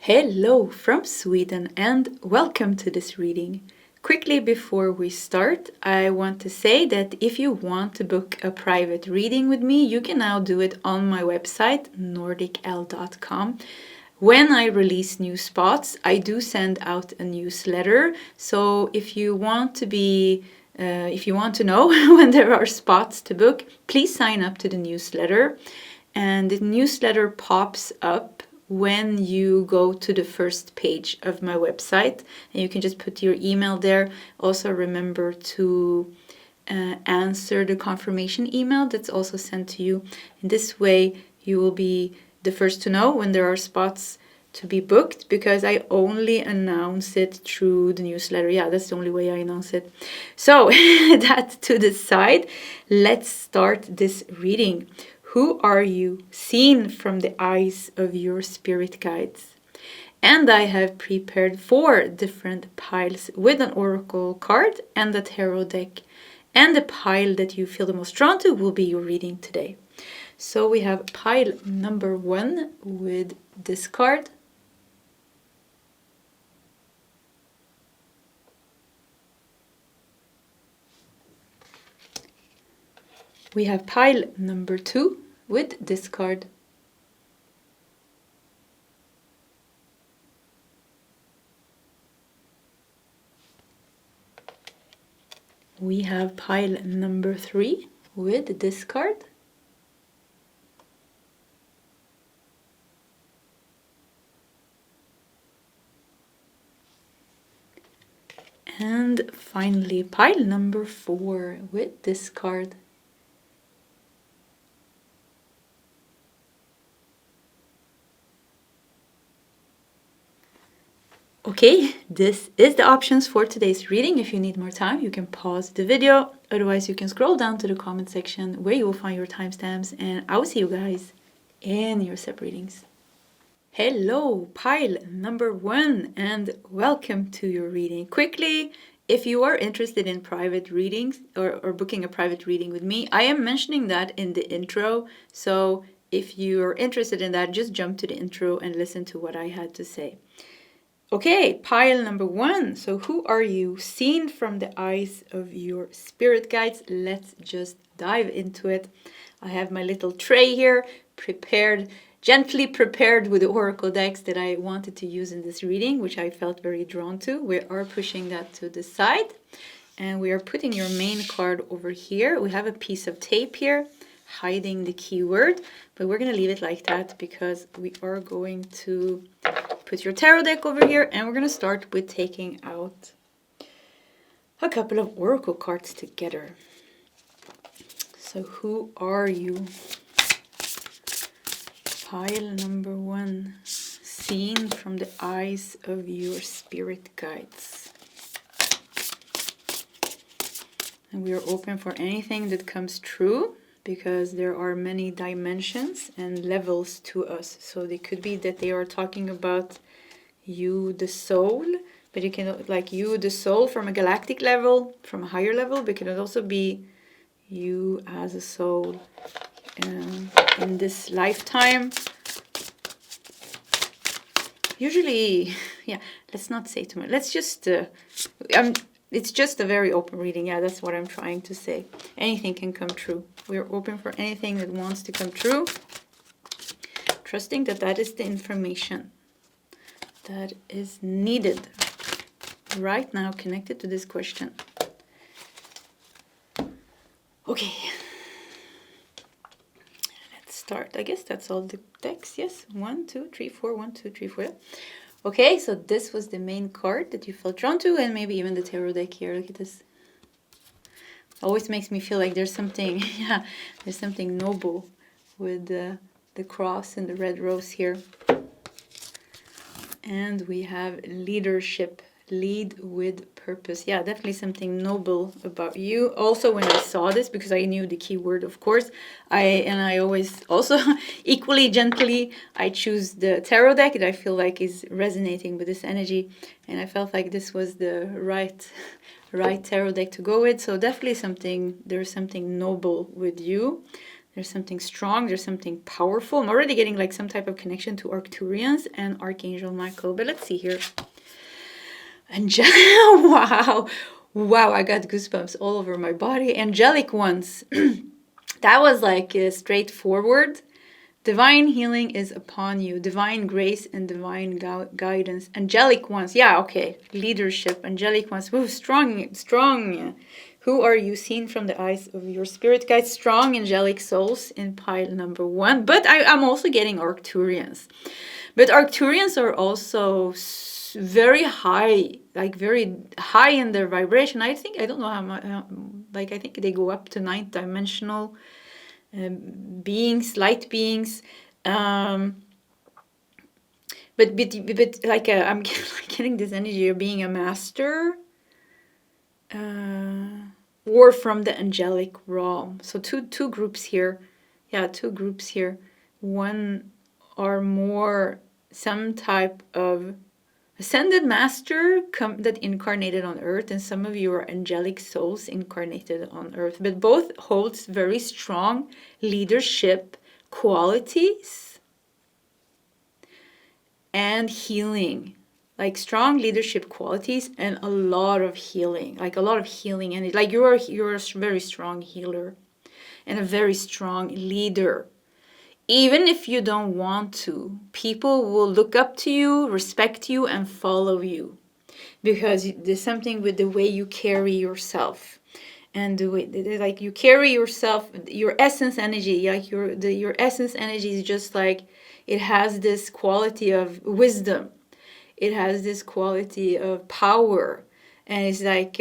Hello from Sweden and welcome to this reading. Quickly before we start, I want to say that if you want to book a private reading with me, you can now do it on my website, nordicl.com. When I release new spots, I do send out a newsletter. So if you want to know when there are spots to book, please sign up to the newsletter. And the newsletter pops up when you go to the first page of my website, and you can just put your email there. Also remember to answer the confirmation email that's also sent to you. In this way you will be the first to know when there are spots to be booked, because I only announce it through the newsletter. Yeah, that's the only way I announce it. So that to the side, let's start this reading. Who are you, seen from the eyes of your spirit guides? And I have prepared 4 different piles with an oracle card and a tarot deck. And the pile that you feel the most drawn to will be your reading today. So we have pile number 1 with this card. We have pile number 2 with this card. We have pile number 3 with this card. And finally pile number 4 with this card. Okay, this is the options for today's reading. If you need more time, you can pause the video. Otherwise, you can scroll down to the comment section where you will find your timestamps, and I will see you guys in your sep readings. Hello, pile number 1, and welcome to your reading. Quickly, if you are interested in private readings or booking a private reading with me, I am mentioning that in the intro. So if you're interested in that, just jump to the intro and listen to what I had to say. Okay, pile number 1. So who are you, seen from the eyes of your spirit guides? Let's just dive into it. I have my little tray here, gently prepared with the oracle decks that I wanted to use in this reading, which I felt very drawn to. We are pushing that to the side, and we are putting your main card over here. We have a piece of tape here hiding the keyword, but we're going to leave it like that because we are going to put your tarot deck over here, and we're going to start with taking out a couple of oracle cards together. So who are you? Pile number 1, seen from the eyes of your spirit guides. And we are open for anything that comes true, because there are many dimensions and levels to us. So it could be that they are talking about you, the soul, but it can, like, you, the soul from a galactic level, from a higher level, but it can also be you as a soul in this lifetime. Usually, yeah, let's not say too much. Let's just, it's just a very open reading. Yeah, that's what I'm trying to say. Anything can come true. We're open for anything that wants to come true. Trusting that that is the information that is needed right now connected to this question. Okay. Let's start. I guess that's all the decks. Yes. 1, 2, 3, 4. 1, 2, 3, 4. Okay, so this was the main card that you felt drawn to, and maybe even the tarot deck here. Look at this. Always makes me feel like there's something, yeah, there's something noble with the cross and the red rose here. And we have leadership, lead with purpose. Yeah, definitely something noble about you. Also, when I saw this, because I knew the keyword, of course, I always also equally gently, I choose the tarot deck that I feel like is resonating with this energy. And I felt like this was the right tarot deck to go with. So definitely there's something noble with you. There's something strong, there's something powerful. I'm already getting like some type of connection to Arcturians and Archangel Michael. But let's see here. Wow. Wow, I got goosebumps all over my body. Angelic ones. That was like straightforward. Divine healing is upon you. Divine grace and divine guidance. Angelic ones. Yeah, okay. Leadership. Angelic ones. Woo, strong, strong. Who are you seen from the eyes of your spirit guides? Strong angelic souls in pile number 1. But I'm also getting Arcturians. But Arcturians are also very high, like very high in their vibration. I don't know how much, I think they go up to 9th dimensional beings, light beings. But like I'm getting this energy of being a master. Or from the angelic realm. So two groups here. Yeah, 2 groups here. One are more some type of ascended master that incarnated on earth, and some of you are angelic souls incarnated on earth. But both holds very strong leadership qualities and healing. Like strong leadership qualities and a lot of healing, and like you're a very strong healer and a very strong leader. Even if you don't want to, people will look up to you, respect you, and follow you because there's something with the way you carry yourself and the way like you carry yourself, your essence energy, like your essence energy is just like it has this quality of wisdom. It has this quality of power. And it's like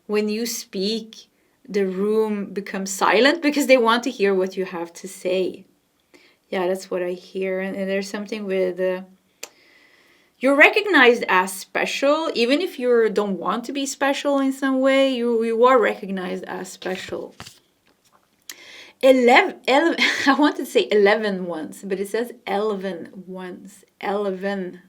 when you speak, the room becomes silent because they want to hear what you have to say. Yeah, that's what I hear. And there's something with... you're recognized as special. Even if you don't want to be special in some way, you are recognized as special. 11 I wanted to say 11 once, but it says 11 once. 11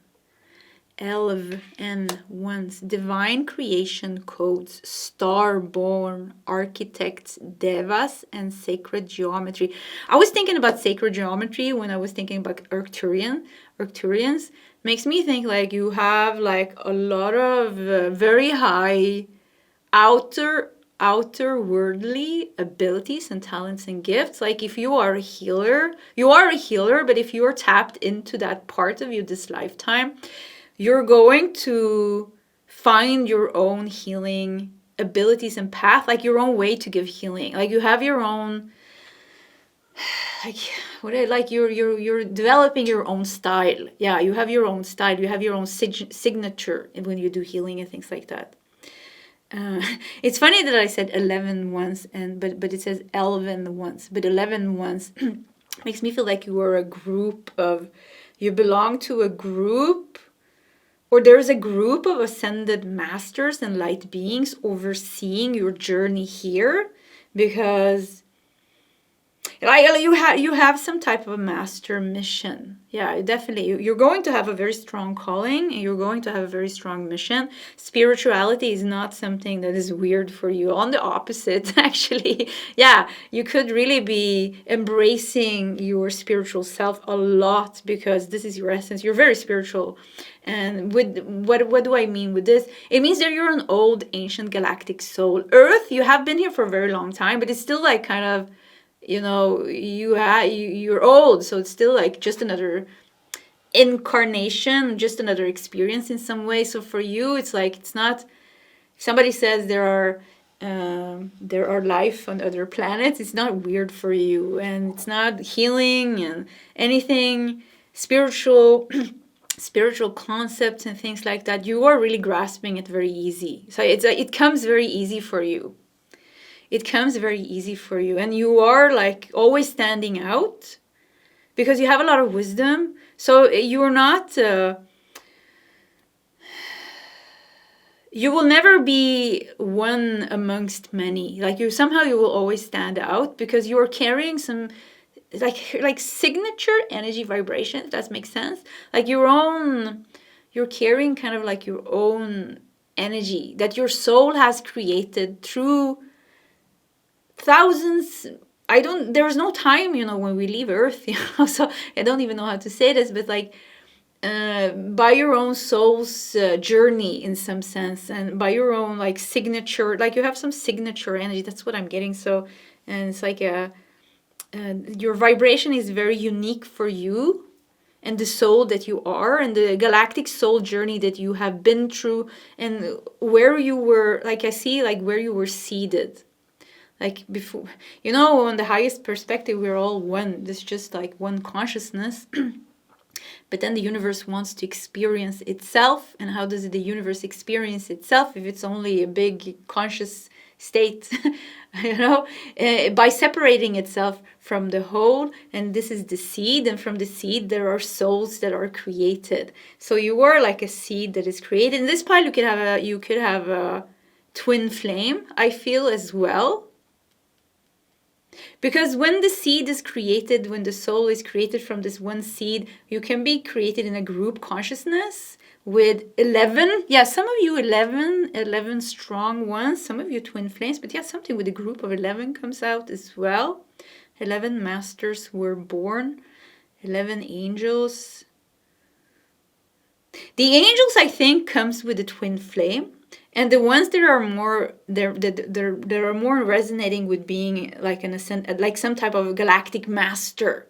ones. Divine creation codes, star-born architects, devas, and sacred geometry. I was thinking about sacred geometry when I was thinking about Arcturians. Makes me think like you have like a lot of very high outer worldly abilities and talents and gifts. Like if you are a healer, but if you're tapped into that part of you this lifetime, you're going to find your own healing abilities and path, like your own way to give healing. Like you have your own, you're developing your own style. Yeah, you have your own style. You have your own signature when you do healing and things like that. It's funny that I said 11 once, but it says 11 once. But 11 once makes me feel like you are you belong to a group. Or there's a group of ascended masters and light beings overseeing your journey here, because you have some type of a master mission. Yeah, definitely. You're going to have a very strong calling, and you're going to have a very strong mission. Spirituality is not something that is weird for you. On the opposite, actually. Yeah, you could really be embracing your spiritual self a lot, because this is your essence. You're very spiritual. And with what do I mean with this? It means that you're an old, ancient galactic soul. Earth, you have been here for a very long time, but it's still like kind of, you're old, so it's still like just another incarnation, just another experience in some way. So for you, it's like, it's not, if somebody says there are life on other planets, it's not weird for you, and it's not healing and anything spiritual concepts and things like that. You are really grasping it very easy. So it comes very easy for you. It comes very easy for you. And you are like always standing out because you have a lot of wisdom. So you're not... you will never be one amongst many. Like you will always stand out because you are carrying some like signature energy vibration, if that makes sense. Like you're carrying kind of like your own energy that your soul has created through thousands there's no time, when we leave Earth, so I don't even know how to say this, but like, by your own soul's journey in some sense, and by your own like signature, like you have some signature energy. That's what I'm getting. So, and it's like your vibration is very unique for you and the soul that you are and the galactic soul journey that you have been through, and where you were, like I see like where you were seated. Like before, on the highest perspective, we're all one. There's just like one consciousness. But then the universe wants to experience itself. And how does the universe experience itself if it's only a big conscious state? By separating itself from the whole. And this is the seed. And from the seed, there are souls that are created. So you are like a seed that is created. In this pile, you could have a twin flame, I feel, as well. Because when the seed is created, when the soul is created from this one seed, you can be created in a group consciousness with 11. Yeah, some of you 11 strong ones, some of you twin flames, but yeah, something with a group of 11 comes out as well. 11 masters were born, 11 angels. The angels, I think, comes with a twin flame. And the ones that are more that are more resonating with being like like some type of galactic master,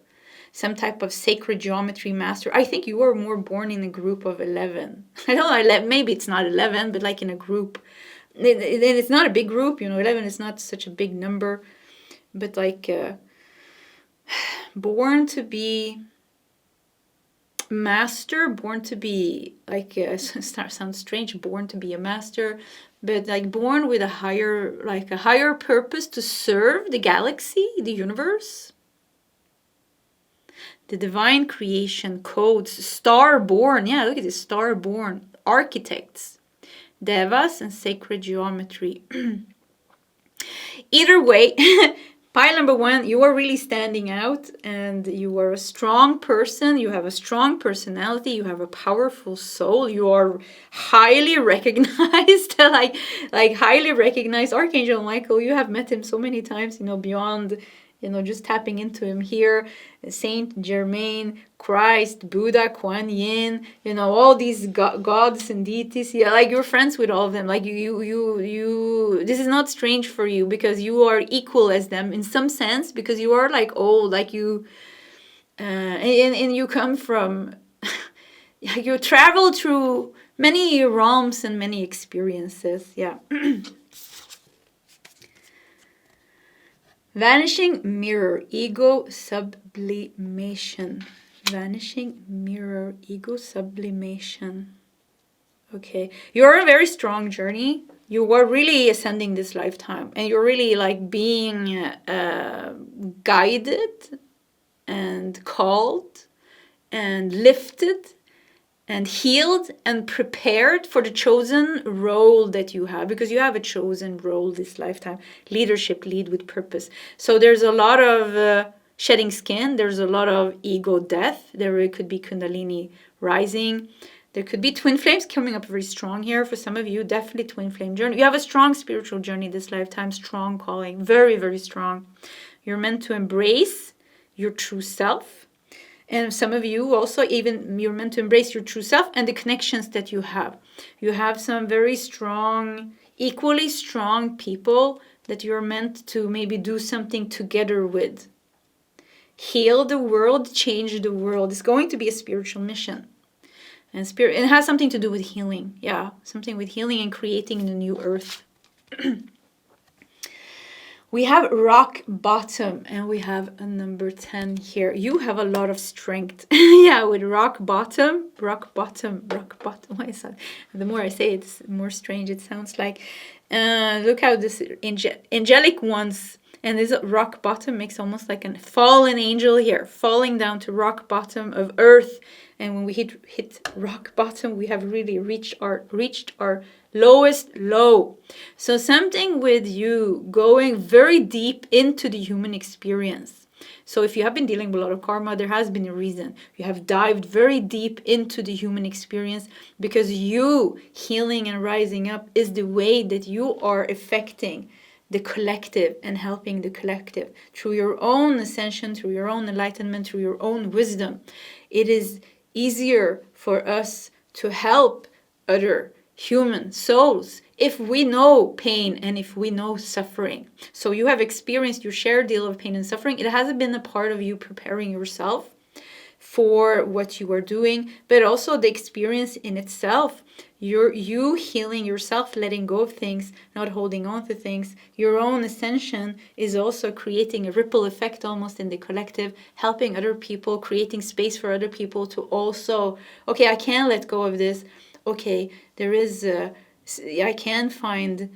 some type of sacred geometry master. I think you are more born in a group of 11. I don't know, maybe it's not 11, but like in a group. It's not a big group, 11 is not such a big number, but like born to be master, born to be like sounds strange, born to be a master, but like born with a higher purpose to serve the galaxy, the universe, the divine creation codes, star born. Yeah, look at this, star born architects, devas, and sacred geometry. Either way, pile number 1, you are really standing out, and you are a strong person. You have a strong personality. You have a powerful soul. You are highly recognized, like highly recognized. Archangel Michael, you have met him so many times, beyond, just tapping into him here. Saint Germain, Christ, Buddha, Kuan Yin, all these gods and deities. Yeah, like you're friends with all of them. Like you. This is not strange for you because you are equal as them in some sense, because you are like old, like you, and you come from. You travel through many realms and many experiences. Yeah. Vanishing mirror, ego sublimation. Vanishing mirror, ego sublimation. Okay, you're on a very strong journey. You are really ascending this lifetime, and you're really like being guided and called and lifted and healed and prepared for the chosen role that you have, because you have a chosen role this lifetime. Leadership, lead with purpose. So there's a lot of shedding skin. There's a lot of ego death. There could be kundalini rising. There could be twin flames coming up very strong here. For some of you, definitely twin flame journey. You have a strong spiritual journey this lifetime, strong calling, very, very strong. You're meant to embrace your true self. And some of you also, even you're meant to embrace your true self and the connections that you have. You have some very strong, equally strong people that you're meant to maybe do something together with. Heal the world, change the world. It's going to be a spiritual mission. And it has something to do with healing. Yeah, something with healing and creating the new earth. We have rock bottom, and we have a number 10 here. You have a lot of strength. Yeah, with rock bottom. Why is that? The more I say it, the more strange it sounds like. Look how this angelic ones, and this rock bottom makes almost like a fallen angel here, falling down to rock bottom of earth. And when we hit rock bottom, we have really reached our lowest low. So something with you going very deep into the human experience. So if you have been dealing with a lot of karma, there has been a reason. You have dived very deep into the human experience, because you healing and rising up is the way that you are affecting the collective and helping the collective through your own ascension, through your own enlightenment, through your own wisdom. It is easier for us to help other human souls if we know pain and if we know suffering. So you have experienced your shared deal of pain and suffering. It hasn't been a part of you preparing yourself for what you are doing, but also the experience in itself, you healing yourself, letting go of things, not holding on to things. Your own ascension is also creating a ripple effect almost in the collective, helping other people, creating space for other people to also, okay, I can let go of this. Okay, there is, I can find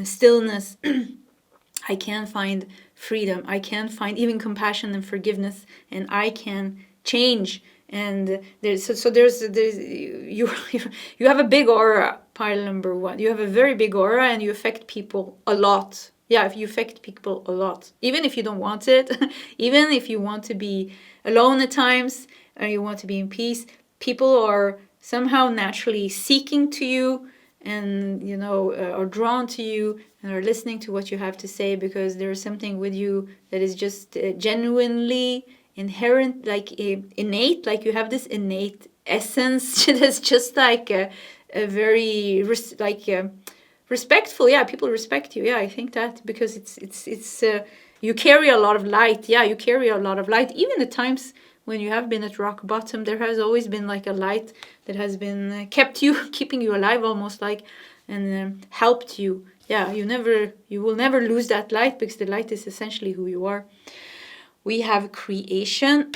stillness. I can find freedom. I can find even compassion and forgiveness, and I can change. And there's you have a big aura, pile number 1. You have a very big aura, and you affect people a lot. Yeah, if you affect people a lot, even if you don't want it, even if you want to be alone at times, or you want to be in peace, people are somehow naturally seeking to you, and are drawn to you and are listening to what you have to say, because there is something with you that is just genuinely inherent, like innate, like you have this innate essence that's just like a very respectful. Yeah, people respect you. Yeah, I think that because it's you carry a lot of light. Yeah, you carry a lot of light. Even at times when you have been at rock bottom, there has always been like a light that has been keeping you alive almost, like, and helped you. Yeah, you will never lose that light, because the light is essentially who you are. We have creation.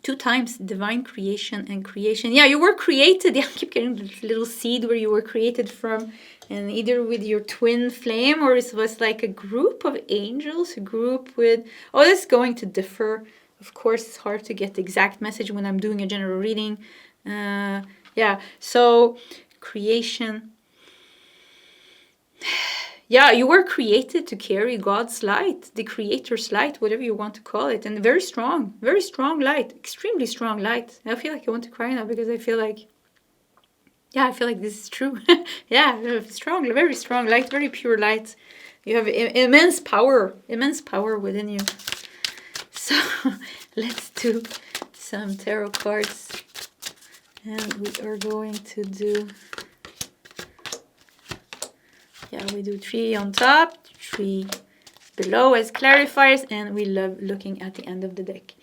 2 times, divine creation and creation. Yeah, you were created. Yeah, I keep getting this little seed where you were created from, and either with your twin flame, or it was like a group of angels, a group with, this is going to differ. Of course, it's hard to get the exact message when I'm doing a general reading. Yeah, so creation. Yeah, you were created to carry God's light, the Creator's light, whatever you want to call it. And very strong light, extremely strong light. I feel like I want to cry now, because I feel like this is true. Yeah, very strong light, very pure light. You have immense power within you. So let's do some tarot cards. And we are going to do... Yeah, we do 3 on top, 3 below as clarifiers, and we love looking at the end of the deck.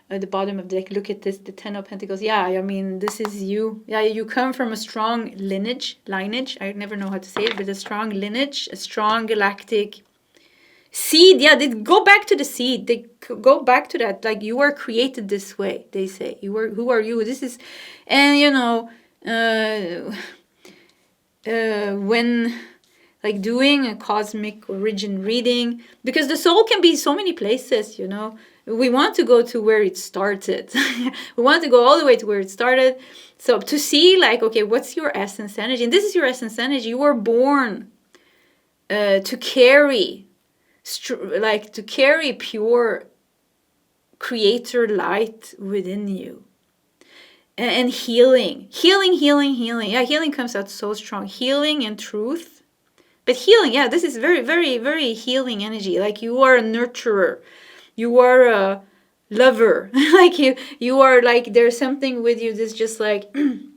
At the bottom of the deck, look at this, the 10 of Pentacles. Yeah, I mean, this is you. Yeah, you come from a strong lineage. I never know how to say it, but a strong lineage, a strong galactic seed. Yeah, they go back to the seed. They go back to that. Like, you are created this way, they say. Who are you? This is, and when... like doing a cosmic origin reading, because the soul can be so many places, we want to go to where it started. We want to go all the way to where it started. So to see, like, okay, what's your essence energy? And this is your essence energy. You were born to carry pure creator light within you. And healing. Yeah, healing comes out so strong. Healing and truth. But healing, yeah, this is very, very, very healing energy. Like, you are a nurturer. You are a lover. Like, you are like, there's something with you that's just like, you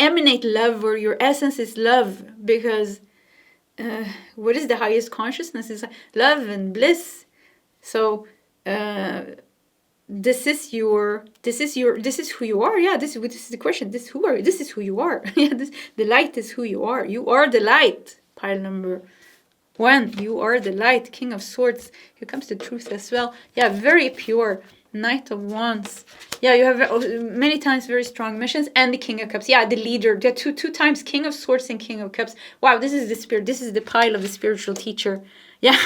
emanate love, or your essence is love. Because what is the highest consciousness? Is love and bliss. So, this is who you are. Yeah, this is the question. This is who you are. Yeah, the light is who you are. You are the light. Pile number 1. You are the light. King of Swords. Here comes the truth as well. Yeah, very pure. Knight of Wands. Yeah, you have many times very strong missions, and the King of Cups. Yeah, the leader. Yeah, two times King of Swords and King of Cups. Wow, this is the spirit. This is the pile of the spiritual teacher. Yeah,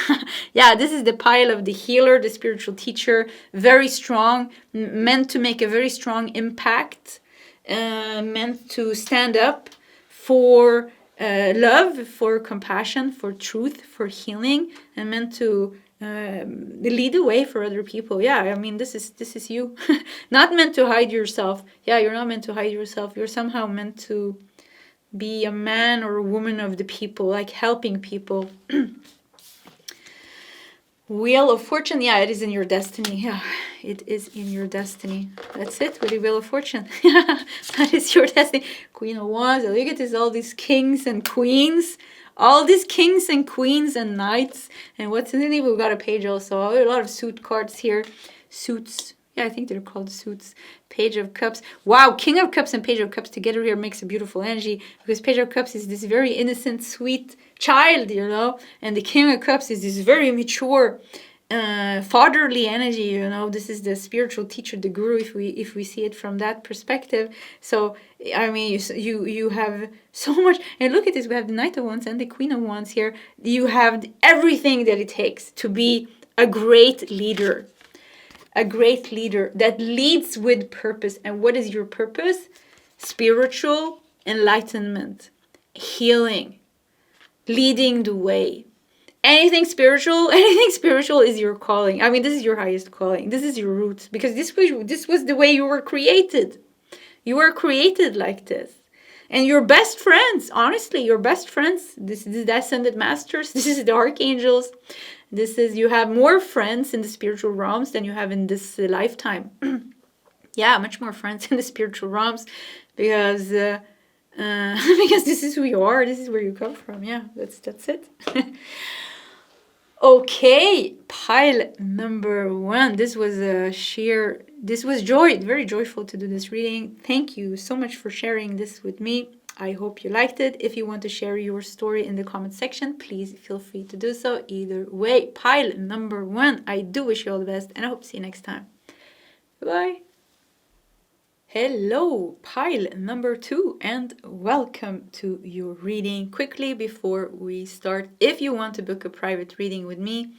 yeah, this is the pile of the healer, the spiritual teacher. Very strong, meant to make a very strong impact, meant to stand up for love, for compassion, for truth, for healing, and meant to lead the way for other people. Yeah, I mean, this is you. Not meant to hide yourself. Yeah, you're not meant to hide yourself. You're somehow meant to Be a man or a woman of the people, like helping people. Wheel of Fortune, yeah, it is in your destiny. Yeah, it is in your destiny. That's it with the Wheel of Fortune. That is your destiny. Queen of Wands, look at this, all these kings and queens. All these kings and queens and knights. And what's in it? We've got a page also. A lot of suit cards here. Suits. Yeah, I think they're called suits. Page of Cups. Wow, King of Cups and Page of Cups together here makes a beautiful energy. Because Page of Cups is this very innocent, sweet child, you know. And the King of Cups is this very mature, fatherly energy, you know. This is the spiritual teacher, the guru, if we see it from that perspective. So, I mean, you have so much. And look at this. We have the Knight of Wands and the Queen of Wands here. You have everything that it takes to be a great leader. A great leader that leads with purpose. And what is your purpose? Spiritual enlightenment, healing, leading the way. Anything spiritual is your calling. I mean, this is your highest calling. This is your roots, because this was the way you were created. You were created like this. And your best friends, honestly, your best friends, this is the Ascended Masters, this is the Archangels. You have more friends in the spiritual realms than you have in this lifetime. Yeah, much more friends in the spiritual realms, because because this is who you are. This is where you come from. Yeah, that's it. Okay, pile number 1. This was very joyful to do this reading. Thank you so much for sharing this with me. I hope you liked it. If you want to share your story in the comment section, please feel free to do so. Either way, pile number 1. I do wish you all the best, and I hope to see you next time. Bye. Hello, pile number 2, and welcome to your reading. Quickly before we start, if you want to book a private reading with me,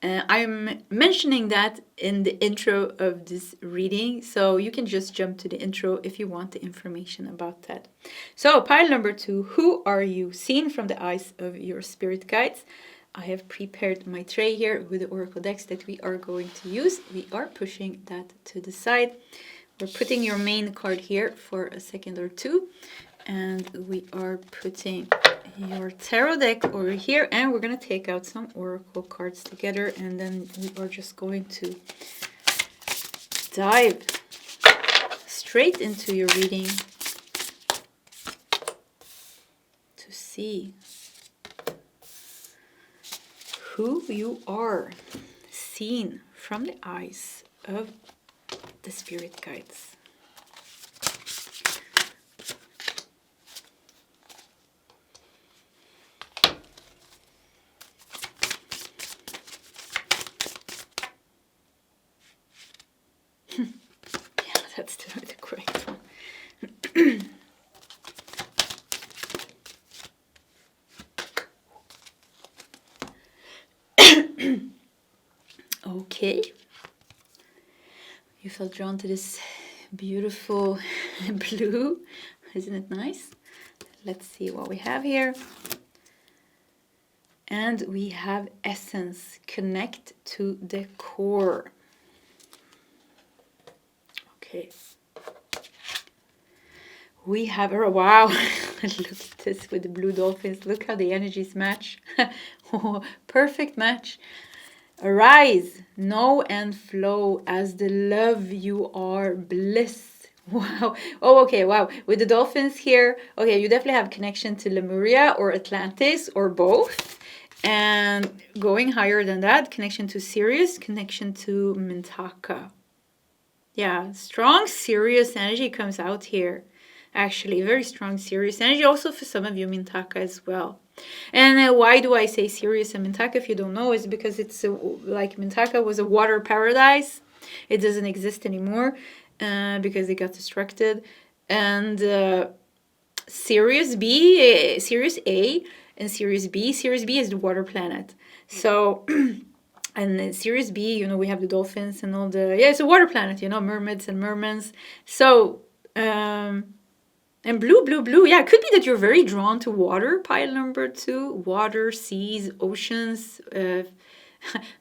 I'm mentioning that in the intro of this reading, so you can just jump to the intro if you want the information about that. So, pile number 2, who are you? Seen from the eyes of your spirit guides. I have prepared my tray here with the oracle decks that we are going to use. We are pushing that to the side. We're putting your main card here for a second or two, and we are putting your tarot deck over here, and we're going to take out some oracle cards together, and then we are just going to dive straight into your reading to see who you are, seen from the eyes of the spirit guides. Yeah, that's the correct one. Okay. You felt drawn to this beautiful blue. Isn't it nice? Let's see what we have here. And we have essence, connect to the core. Okay. We have, oh, wow, look at this with the blue dolphins. Look how the energies match. Oh, perfect match. Arise, know and flow as the love you are, bliss. Wow. Oh, okay, wow. With the dolphins here, okay, you definitely have connection to Lemuria or Atlantis or both. And going higher than that, connection to Sirius, connection to Mintaka. Yeah, strong Sirius energy comes out here. Actually, very strong Sirius energy. Also for some of you, Mintaka as well. And why do I say Sirius and Mintaka, if you don't know, is because it's like Mintaka was a water paradise. It doesn't exist anymore because it got destructed. And Sirius A and Sirius B. Sirius B is the water planet. So, and then Sirius B, you know, we have the dolphins and all the, yeah, it's a water planet, you know, mermaids and mermans. So, and blue. Yeah, it could be that you're very drawn to water, pile number 2. Water, seas, oceans,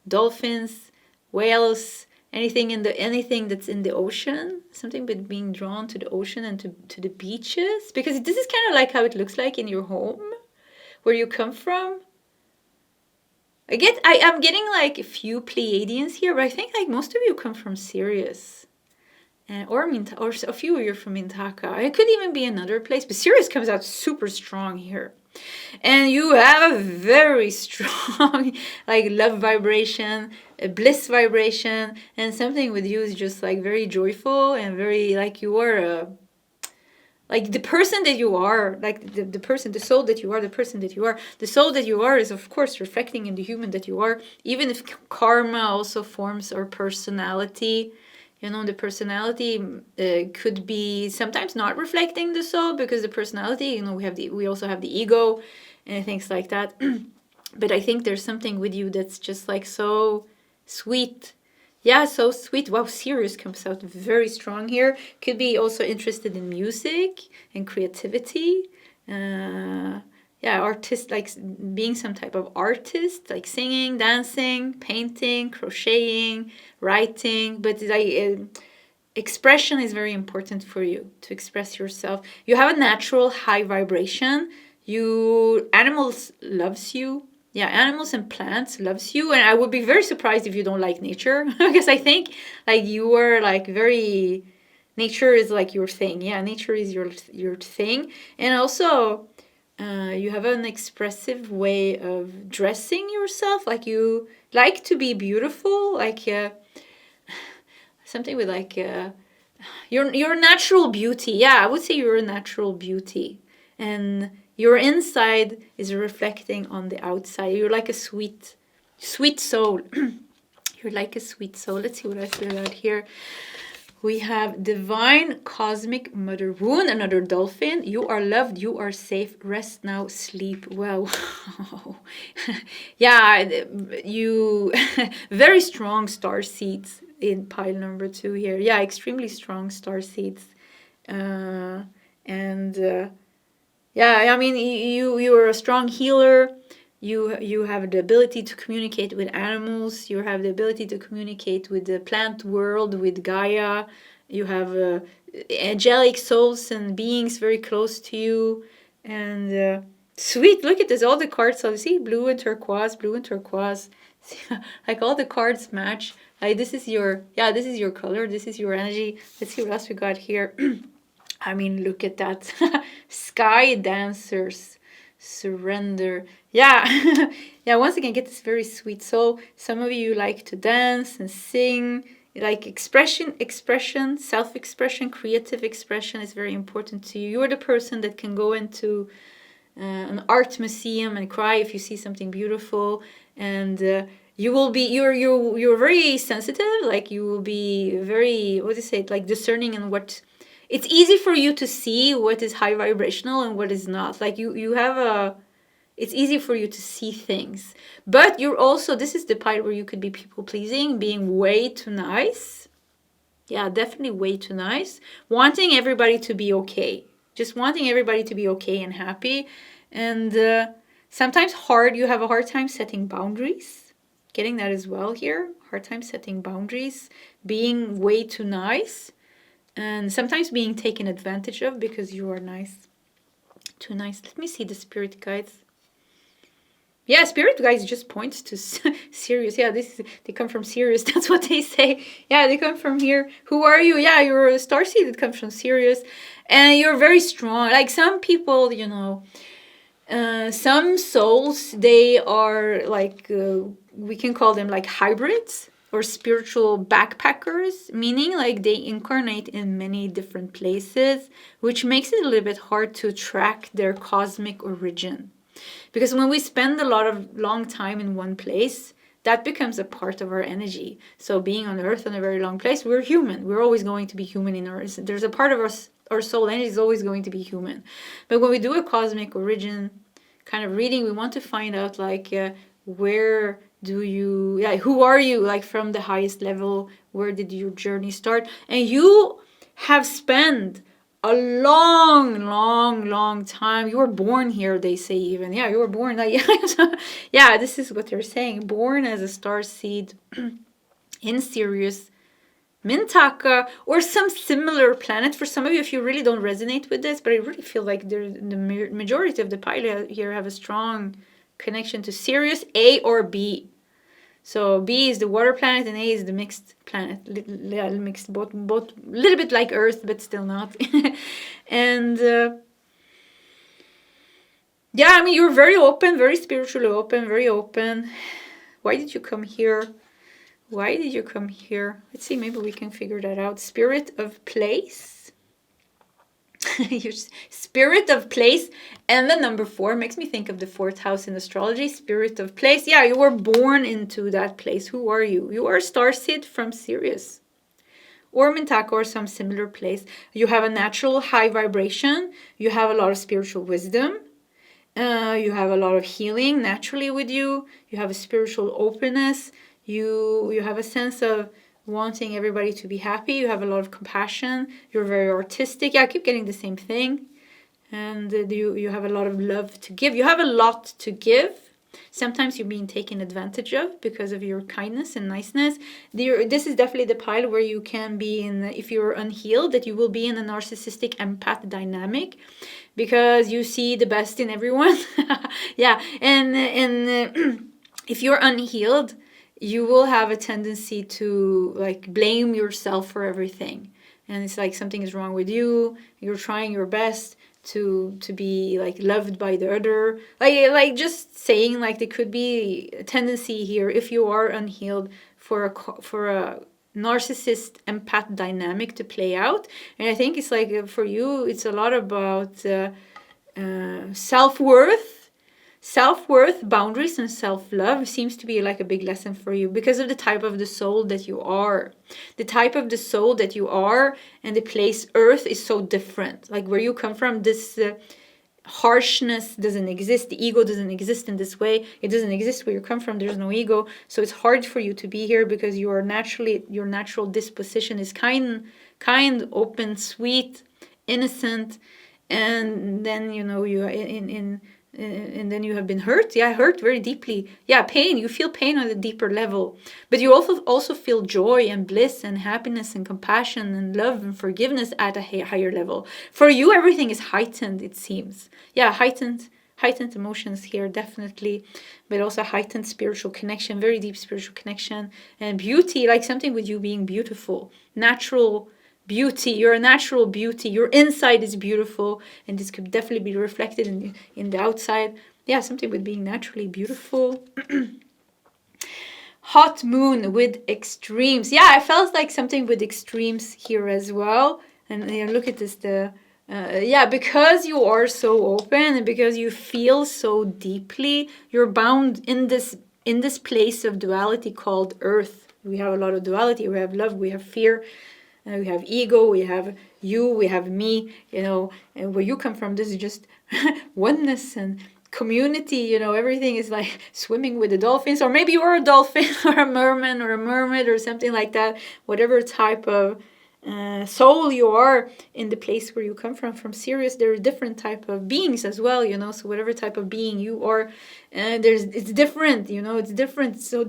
dolphins, whales, anything that's in the ocean, something with being drawn to the ocean and to the beaches, because this is kind of like how it looks like in your home, where you come from. I'm getting like a few Pleiadians here, but I think like most of you come from Sirius. Or a few of you are from Mintaka. It could even be another place, but Sirius comes out super strong here. And you have a very strong like love vibration, a bliss vibration, and something with you is just like very joyful and very like you are like the person that you are, like the person, the soul that you are, the person that you are. The soul that you are is of course reflecting in the human that you are, even if karma also forms our personality. You know, the personality could be sometimes not reflecting the soul, because the personality, you know, we also have the ego and things like that. But I think there's something with you that's just like so sweet. Yeah, so sweet. Wow, Sirius comes out very strong here. Could be also interested in music and creativity. Artist, like being some type of artist, like singing, dancing, painting, crocheting, writing. But expression is very important for you, to express yourself. You have a natural high vibration. Animals loves you. Yeah, animals and plants loves you. And I would be very surprised if you don't like nature, because I think like you are like very, nature is like your thing. Yeah, nature is your thing. And also you have an expressive way of dressing yourself. Like you like to be beautiful, like something with like your natural beauty. Yeah, I would say you're a natural beauty, and your inside is reflecting on the outside. You're like a sweet soul. You're like a sweet soul. Let's see what else we got here. We have Divine Cosmic Mother Wound, another dolphin. You are loved, you are safe, rest now, sleep well. Yeah, you very strong star seeds in pile number 2 here. Yeah, extremely strong star seeds. Yeah, I mean, you're a strong healer. You have the ability to communicate with animals. You have the ability to communicate with the plant world, with Gaia. You have angelic souls and beings very close to you. And sweet, look at this. All the cards, so you see blue and turquoise. Like all the cards match. Like this is your color. This is your energy. Let's see what else we got here. I mean, look at that. Sky dancers. Surrender. Yeah. Yeah, once again, get this very sweet soul. Some of you like to dance and sing. Like expression, self-expression, creative expression is very important to you. You're the person that can go into an art museum and cry if you see something beautiful. And you will be, you're very sensitive. Like you will be very, what do you say, like discerning in what... It's easy for you to see what is high vibrational and what is not. Like you have it's easy for you to see things. But you're also, this is the part where you could be people pleasing, being way too nice. Yeah, definitely way too nice. Wanting everybody to be okay. Just wanting everybody to be okay and happy. And sometimes you have a hard time setting boundaries. Getting that as well here. Hard time setting boundaries. Being way too nice. And sometimes being taken advantage of because you are nice. Too nice. Let me see the spirit guides. Yeah, spirit guides just points to Sirius. Yeah, they come from Sirius. That's what they say. Yeah, they come from here. Who are you? Yeah, you're a starseed that comes from Sirius. And you're very strong. Like some people, you know, some souls, they are like, we can call them like hybrids. Or spiritual backpackers, meaning like they incarnate in many different places, which makes it a little bit hard to track their cosmic origin. Because when we spend a long time in one place, that becomes a part of our energy. So being on Earth in a very long place, we're human. We're always going to be human in Earth. There's a part of our soul energy is always going to be human. But when we do a cosmic origin kind of reading, we want to find out like where... who are you, like from the highest level? Where did your journey start? And you have spent a long time. You were born here, they say even. Yeah, you were born. Yeah, this is what they're saying. Born as a star seed in Sirius Mintaka, or some similar planet. For some of you, if you really don't resonate with this, but I really feel like the majority of the pile here have a strong connection to Sirius, A or B. So B is the water planet and A is the mixed planet. Mixed, both a little bit like Earth, but still not. And yeah, I mean, you're very open, very spiritually open, very open. Why did you come here? Why did you come here? Let's see, maybe we can figure that out. Spirit of place. Your spirit of place. And the number 4 makes me think of the 4th house in astrology. Spirit of place. Yeah, you were born into that place. Who are you? You are a starseed from Sirius. Or Mintaka or some similar place. You have a natural high vibration. You have a lot of spiritual wisdom. You have a lot of healing naturally with you. You have a spiritual openness. You have a sense of wanting everybody to be happy. You have a lot of compassion. You're very artistic. Yeah, I keep getting the same thing. And you have a lot of love to give. You have a lot to give. Sometimes you're being taken advantage of because of your kindness and niceness. This is definitely the pile where you can be in, if you're unhealed, that you will be in a narcissistic empath dynamic because you see the best in everyone. Yeah, and if you're unhealed, you will have a tendency to like blame yourself for everything. And it's like something is wrong with you. You're trying your best to be like loved by the other. Like just saying, like, there could be a tendency here if you are unhealed for a narcissist empath dynamic to play out. And I think it's like for you, it's a lot about self-worth, boundaries, and self-love seems to be like a big lesson for you because of the type of the soul that you are. The type of the soul that you are and the place Earth is so different. Like where you come from, this harshness doesn't exist. The ego doesn't exist in this way. It doesn't exist where you come from. There's no ego. So it's hard for you to be here because you are naturally, your natural disposition is kind, open, sweet, innocent. And then, you know, you and then you have been hurt. Yeah, hurt very deeply. Yeah, pain. You feel pain on a deeper level. But you also feel joy and bliss and happiness and compassion and love and forgiveness at a higher level. For you, everything is heightened, it seems. Yeah, heightened emotions here, definitely. But also heightened spiritual connection, very deep spiritual connection. And beauty, like something with you being beautiful. Natural beauty. You're a natural beauty. Your inside is beautiful, and this could definitely be reflected in the outside. Yeah, something with being naturally beautiful. Hot moon with extremes. Yeah, I felt like something with extremes here as well. And look at this. Because you are so open and because you feel so deeply, you're bound in this place of duality called Earth. We have a lot of duality. We have love. We have fear. We have ego, we have you, we have me, you know, and where you come from, this is just oneness and community, you know, everything is like swimming with the dolphins, or maybe you're a dolphin or a merman or a mermaid or something like that, whatever type of soul you are in the place where you come from Sirius, there are different type of beings as well, you know, so whatever type of being you are, it's different, you know, it's different, it's so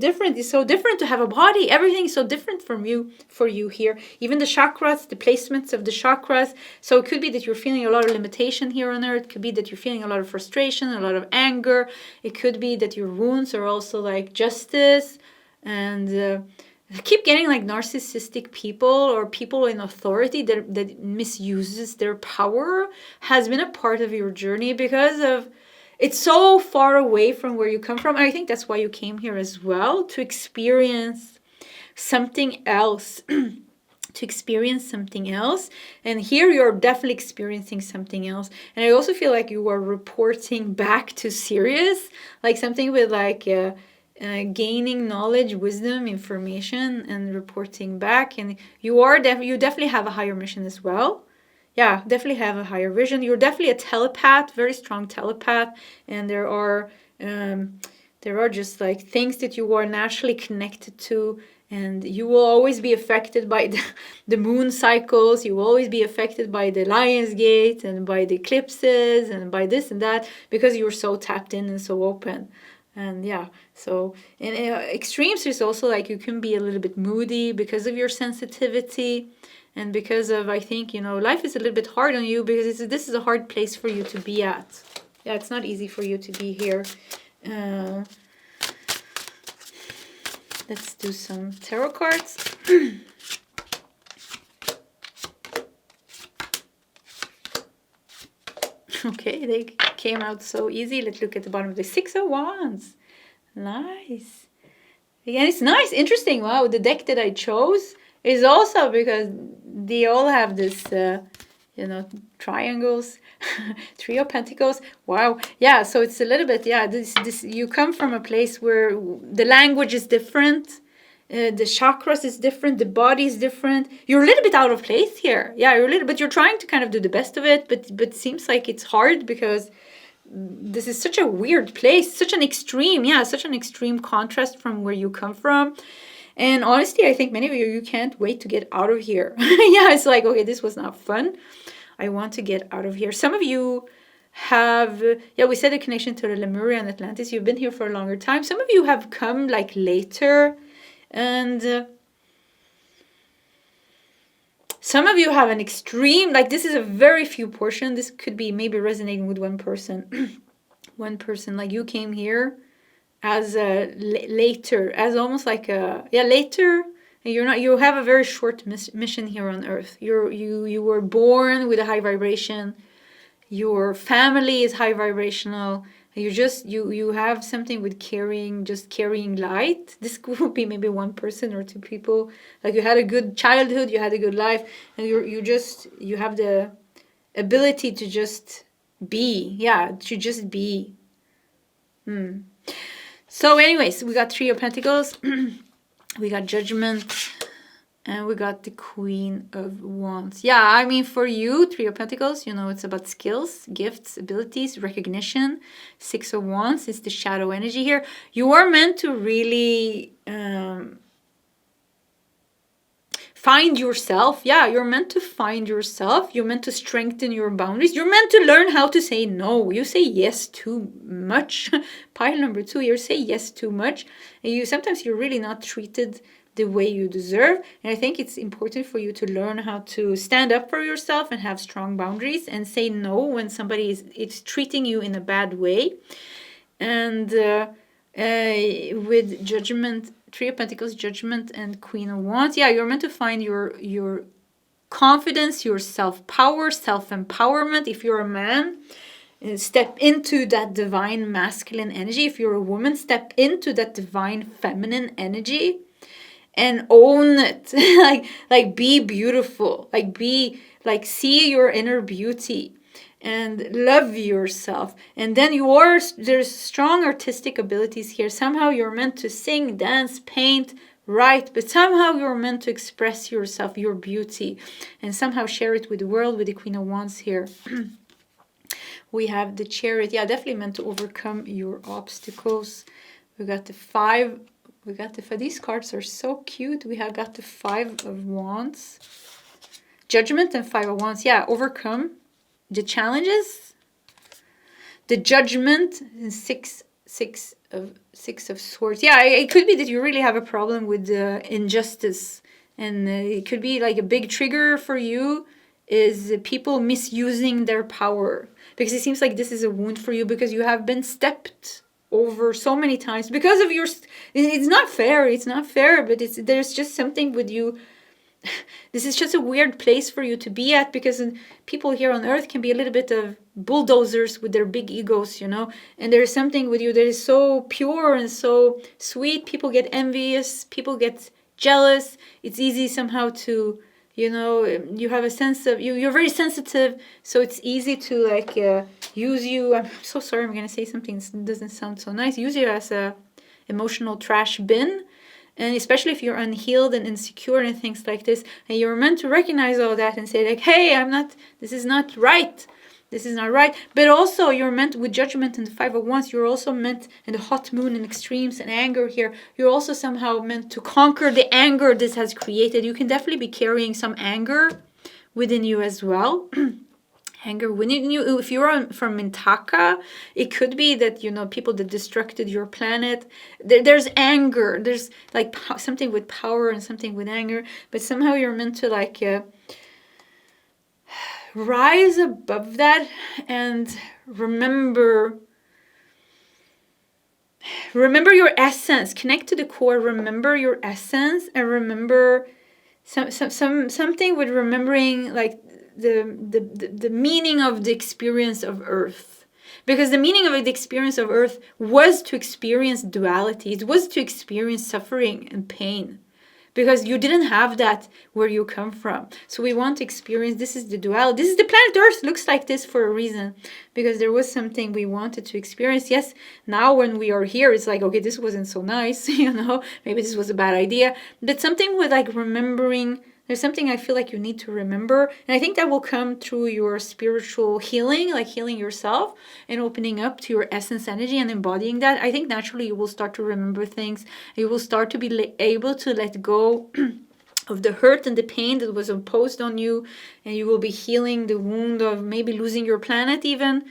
different to have a body, everything is so different for you here, even the chakras, the placements of the chakras. So it could be that you're feeling a lot of limitation here on Earth, it could be that you're feeling a lot of frustration, a lot of anger, it could be that your wounds are also like justice, and I keep getting like narcissistic people or people in authority that misuses their power has been a part of your journey because of it's so far away from where you come from. And I think that's why you came here as well, to experience something else. And here you're definitely experiencing something else. And I also feel like you are reporting back to Sirius, like something with like gaining knowledge, wisdom, information, and reporting back. And you definitely have a higher mission as well. Yeah, definitely have a higher vision. You're definitely a telepath, very strong telepath. And there are just like things that you are naturally connected to. And you will always be affected by the moon cycles. You will always be affected by the Lion's Gate and by the eclipses and by this and that because you're so tapped in and so open. And yeah, so in extremes, there's also like you can be a little bit moody because of your sensitivity, and because of, I think, life is a little bit hard on you because this is a hard place for you to be at. Yeah, it's not easy for you to be here. Let's do some tarot cards. Okay, they came out so easy. Let's look at the bottom of the Six of Wands. Nice. Again, it's nice, interesting. Wow, the deck that I chose is also because they all have this, triangles, Three of Pentacles. Wow. Yeah, so it's a little bit, this you come from a place where the language is different. The chakras is different, the body is different. You're a little bit out of place here. Yeah, you're trying to kind of do the best of it, but it seems like it's hard because this is such a weird place, such an extreme contrast from where you come from. And honestly, I think many of you can't wait to get out of here. Yeah, it's like, okay, this was not fun. I want to get out of here. Some of you have, we said a connection to the Lemuria and Atlantis. You've been here for a longer time. Some of you have come like later. And some of you have an extreme, like this is a very few portion. This could be maybe resonating with one person. One person, like you came here as a later, as almost like a, later. You have a very short mission here on Earth. You were born with a high vibration. Your family is high vibrational. You have something with carrying light. This could be maybe one person or two people. Like you had a good childhood, you had a good life, and you have the ability to just be. Yeah, to just be. So anyways, we got Three of Pentacles, we got Judgment, and we got the Queen of Wands. Yeah, I mean, for you, Three of Pentacles, it's about skills, gifts, abilities, recognition. Six of Wands is the shadow energy here. You are meant to really find yourself. Yeah, you're meant to find yourself. You're meant to strengthen your boundaries. You're meant to learn how to say no. You say yes too much. Pile number 2, you say yes too much. And sometimes you're really not treated the way you deserve. And I think it's important for you to learn how to stand up for yourself and have strong boundaries and say no when somebody is treating you in a bad way. And with Judgment, Three of Pentacles, Judgment, and Queen of Wands, you're meant to find your confidence, your self-power, self-empowerment. If you're a man, step into that divine masculine energy. If you're a woman, step into that divine feminine energy and own it. like be beautiful, see your inner beauty and love yourself. And then there's strong artistic abilities here. Somehow you're meant to sing, dance, paint, write, but somehow you're meant to express yourself, your beauty, and somehow share it with the world. With the Queen of Wands here. We have the Chariot. Yeah, definitely meant to overcome your obstacles. We got the Five. These cards are so cute. We have got the Five of Wands, Judgment, and Five of Wands. Yeah, overcome the challenges, the Judgment, and Six of Swords. Yeah, it could be that you really have a problem with injustice, and it could be like a big trigger for you is people misusing their power, because it seems like this is a wound for you because you have been stepped over so many times because of your. It's not fair. But there's just something with you. This is just a weird place for you to be at, because people here on Earth can be a little bit of bulldozers with their big egos, and there's something with you that is so pure and so sweet. People get envious, people get jealous. It's easy somehow to, you have a sense of, you're very sensitive, so it's easy to use you. I'm so sorry, I'm going to say something that doesn't sound so nice. Use you as a emotional trash bin. And especially if you're unhealed and insecure and things like this, and you're meant to recognize all that and say like, hey, this is not right. But also you're meant, with Judgment and the Five of Wands, you're also meant, and the hot moon and extremes and anger here, you're also somehow meant to conquer the anger this has created. You can definitely be carrying some anger within you as well. Anger. When if you're from Mintaka, it could be that, people that destructed your planet. There's anger. There's like something with power and something with anger. But somehow you're meant to like rise above that and remember your essence. Connect to the core. Remember your essence and remember something with remembering like the meaning of the experience of Earth. Because the meaning of the experience of Earth was to experience duality. It was to experience suffering and pain. Because you didn't have that where you come from. So we want to experience, this is the duality. This is the planet Earth looks like this for a reason. Because there was something we wanted to experience. Yes, now when we are here, it's like, okay, this wasn't so nice, maybe this was a bad idea. But something with like remembering, there's something I feel like you need to remember. And I think that will come through your spiritual healing, like healing yourself and opening up to your essence energy and embodying that. I think naturally you will start to remember things. You will start to be able to let go of the hurt and the pain that was imposed on you. And you will be healing the wound of maybe losing your planet even.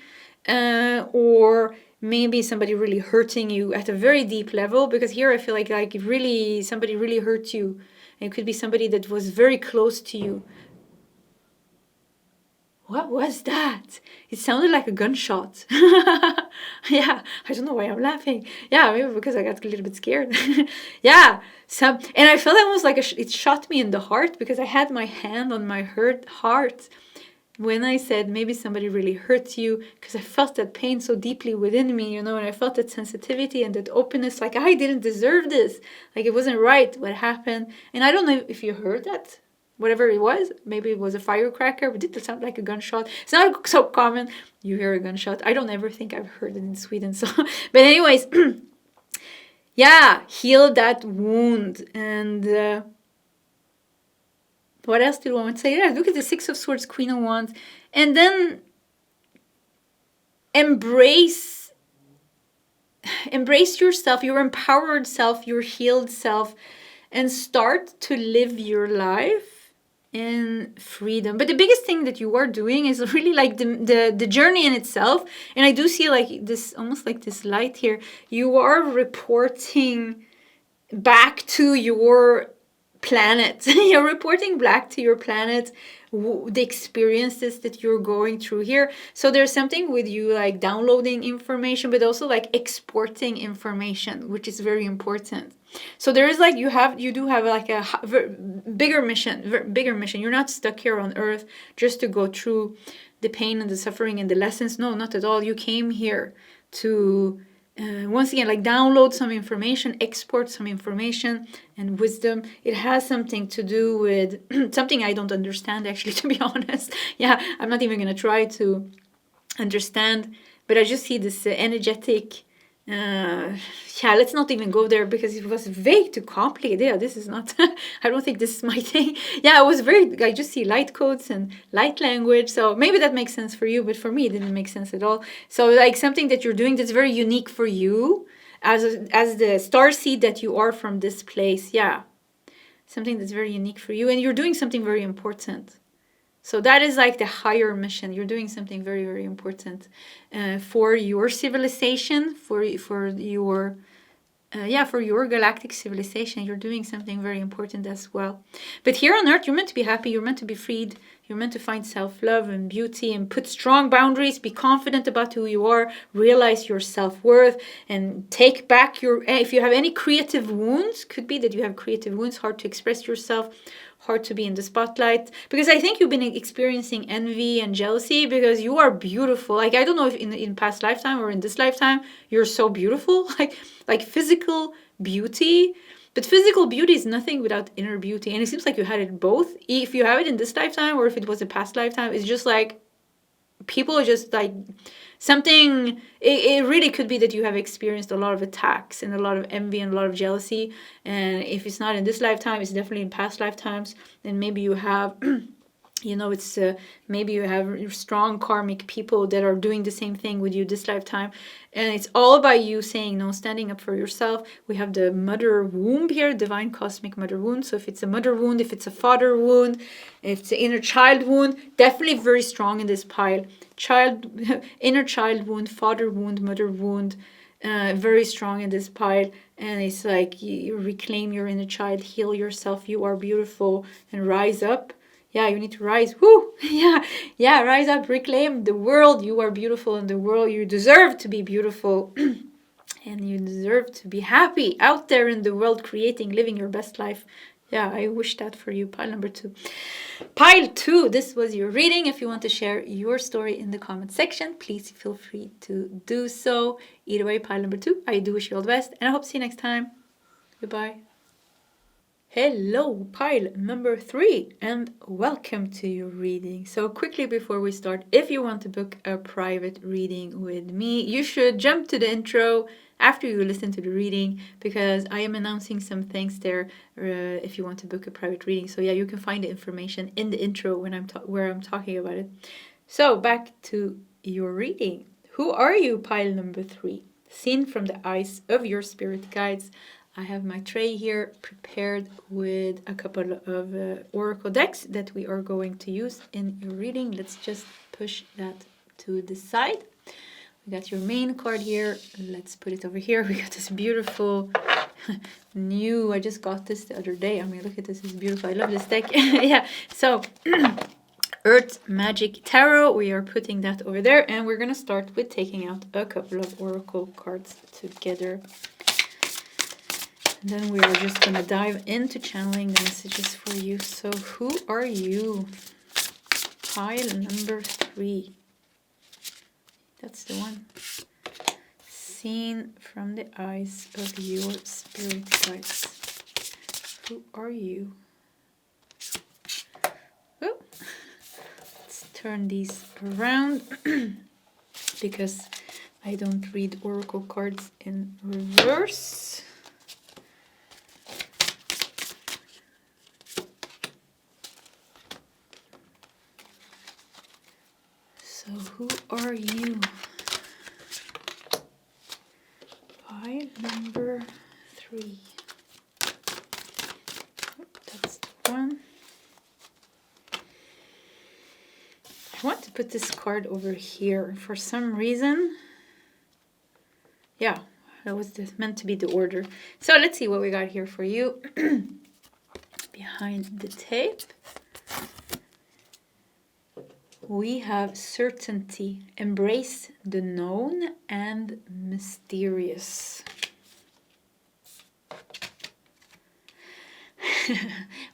Or maybe somebody really hurting you at a very deep level. Because here I feel like really somebody really hurt you. It could be somebody that was very close to you. What was that? It sounded like a gunshot. Yeah, I don't know why I'm laughing. Yeah, maybe because I got a little bit scared. Yeah, and I felt almost like it shot me in the heart because I had my hand on my hurt heart when I said maybe somebody really hurt you, because I felt that pain so deeply within me, and I felt that sensitivity and that openness, like I didn't deserve this, like it wasn't right what happened. And I don't know if you heard that, whatever it was, maybe it was a firecracker, but it did sound like a gunshot. It's not so common you hear a gunshot. I don't ever think I've heard it in Sweden. So, but anyways, yeah, heal that wound. And what else do I want to say? Yeah, look at the Six of Swords, Queen of Wands. And then embrace yourself, your empowered self, your healed self, and start to live your life in freedom. But the biggest thing that you are doing is really like the journey in itself. And I do see like this, almost like this light here. You are reporting back to your planet. You're reporting back to your planet the experiences that you're going through here. So there's something with you like downloading information, but also like exporting information, which is very important. So there is like you do have like a bigger mission. You're not stuck here on Earth just to go through the pain and the suffering and the lessons. No, not at all. You came here to once again, like download some information, export some information and wisdom. It has something to do with something I don't understand, actually, to be honest. Yeah, I'm not even going to try to understand, but I just see this energetic. Yeah, let's not even go there because it was way too complicated. Yeah, this is not, I don't think this is my thing. Yeah, it was I just see light codes and light language. So maybe that makes sense for you, but for me, it didn't make sense at all. So like something that you're doing that's very unique for you as the starseed that you are from this place. Yeah, something that's very unique for you. And you're doing something very important. So that is like the higher mission. You're doing something very, very important for your civilization, for your galactic civilization. You're doing something very important as well. But here on Earth, you're meant to be happy. You're meant to be freed. You're meant to find self-love and beauty and put strong boundaries. Be confident about who you are. Realize your self-worth and take back if you have any creative wounds, could be that you have creative wounds, hard to express yourself, hard to be in the spotlight, because I think you've been experiencing envy and jealousy because you are beautiful. Like, I don't know if in past lifetime or in this lifetime, you're so beautiful, like physical beauty. But physical beauty is nothing without inner beauty. And it seems like you had it both. If you have it in this lifetime or if it was a past lifetime, it's just like people are just like something. It really could be that you have experienced a lot of attacks and a lot of envy and a lot of jealousy. And if it's not in this lifetime, it's definitely in past lifetimes. And maybe you have You know, it's maybe you have strong karmic people that are doing the same thing with you this lifetime, and it's all about you saying no, standing up for yourself. We have the mother womb here, divine cosmic mother wound. So if it's a mother wound, if it's a father wound, if it's an inner child wound, definitely very strong in this pile. Inner child wound, father wound, mother wound, very strong in this pile. And it's like you reclaim your inner child, heal yourself. You are beautiful, and rise up. Yeah, you need to rise. Woo! Yeah, rise up, reclaim the world. You are beautiful in the world. You deserve to be beautiful. And you deserve to be happy out there in the world, creating, living your best life. Yeah, I wish that for you. Pile number 2. Pile 2, this was your reading. If you want to share your story in the comment section, please feel free to do so. Either way, pile number 2, I do wish you all the best, and I hope to see you next time. Goodbye. Hello, pile number 3, and welcome to your reading. So quickly before we start, if you want to book a private reading with me, you should jump to the intro after you listen to the reading, because I am announcing some things there if you want to book a private reading. So yeah, you can find the information in the intro when where I'm talking about it. So back to your reading. Who are you, pile number 3? Seen from the eyes of your spirit guides. I have my tray here prepared with a couple of oracle decks that we are going to use in your reading. Let's just push that to the side. We got your main card here. Let's put it over here. We got this beautiful new, I just got this the other day. I mean, look at this, it's beautiful. I love this deck. Yeah, so Earth Magic Tarot, we are putting that over there, and we're going to start with taking out a couple of oracle cards together. And then we are just going to dive into channeling the messages for you. So who are you? Pile number 3. That's the one. Seen from the eyes of your spirit guides. Who are you? Oh, let's turn these around because I don't read oracle cards in reverse. So who are you? Pile number 3. That's the one. I want to put this card over here for some reason. Yeah, that was meant to be the order. So let's see what we got here for you. Behind the tape, we have certainty, embrace the known and mysterious.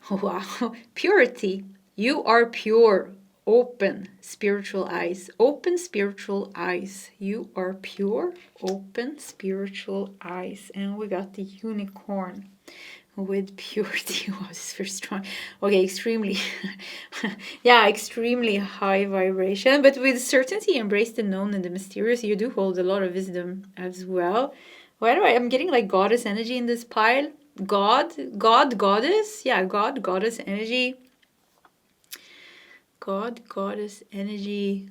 Wow, purity, you are pure, open spiritual eyes, open spiritual eyes. You are pure, open spiritual eyes. And we got the unicorn. With purity. Wow, this is very strong. Okay, extremely yeah, extremely high vibration, but with certainty, embrace the known and the mysterious. You do hold a lot of wisdom as well. Why do I'm getting like goddess energy in this pile? God, goddess. Yeah, God, goddess energy. God, goddess energy.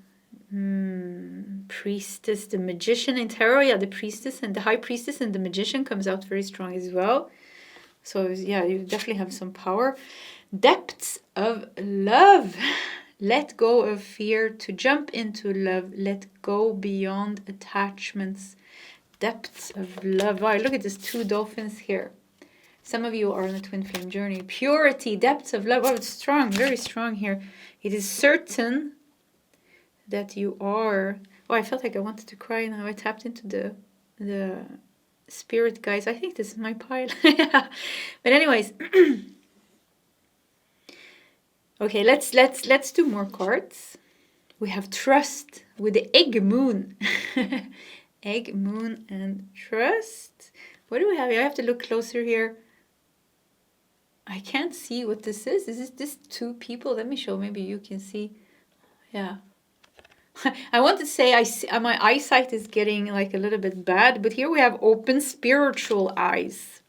Priestess, the magician in tarot. Yeah, the priestess and the high priestess and the magician comes out very strong as well. So yeah, you definitely have some power. Depths of love. Let go of fear to jump into love. Let go beyond attachments. Depths of love. Wow, look at these 2 dolphins here. Some of you are on a twin flame journey. Purity, depths of love. Oh, it's strong, very strong here. It is certain that you are... Oh, I felt like I wanted to cry now. I tapped into the spirit guys. I think this is my pile. Yeah. But anyways, okay, let's do more cards. We have trust with the egg moon. Egg moon and trust. What do we have? I have to look closer here. I can't see what this is. Is this 2 people? Let me show. Maybe you can see. Yeah. I want to say my eyesight is getting like a little bit bad, but here we have open spiritual eyes.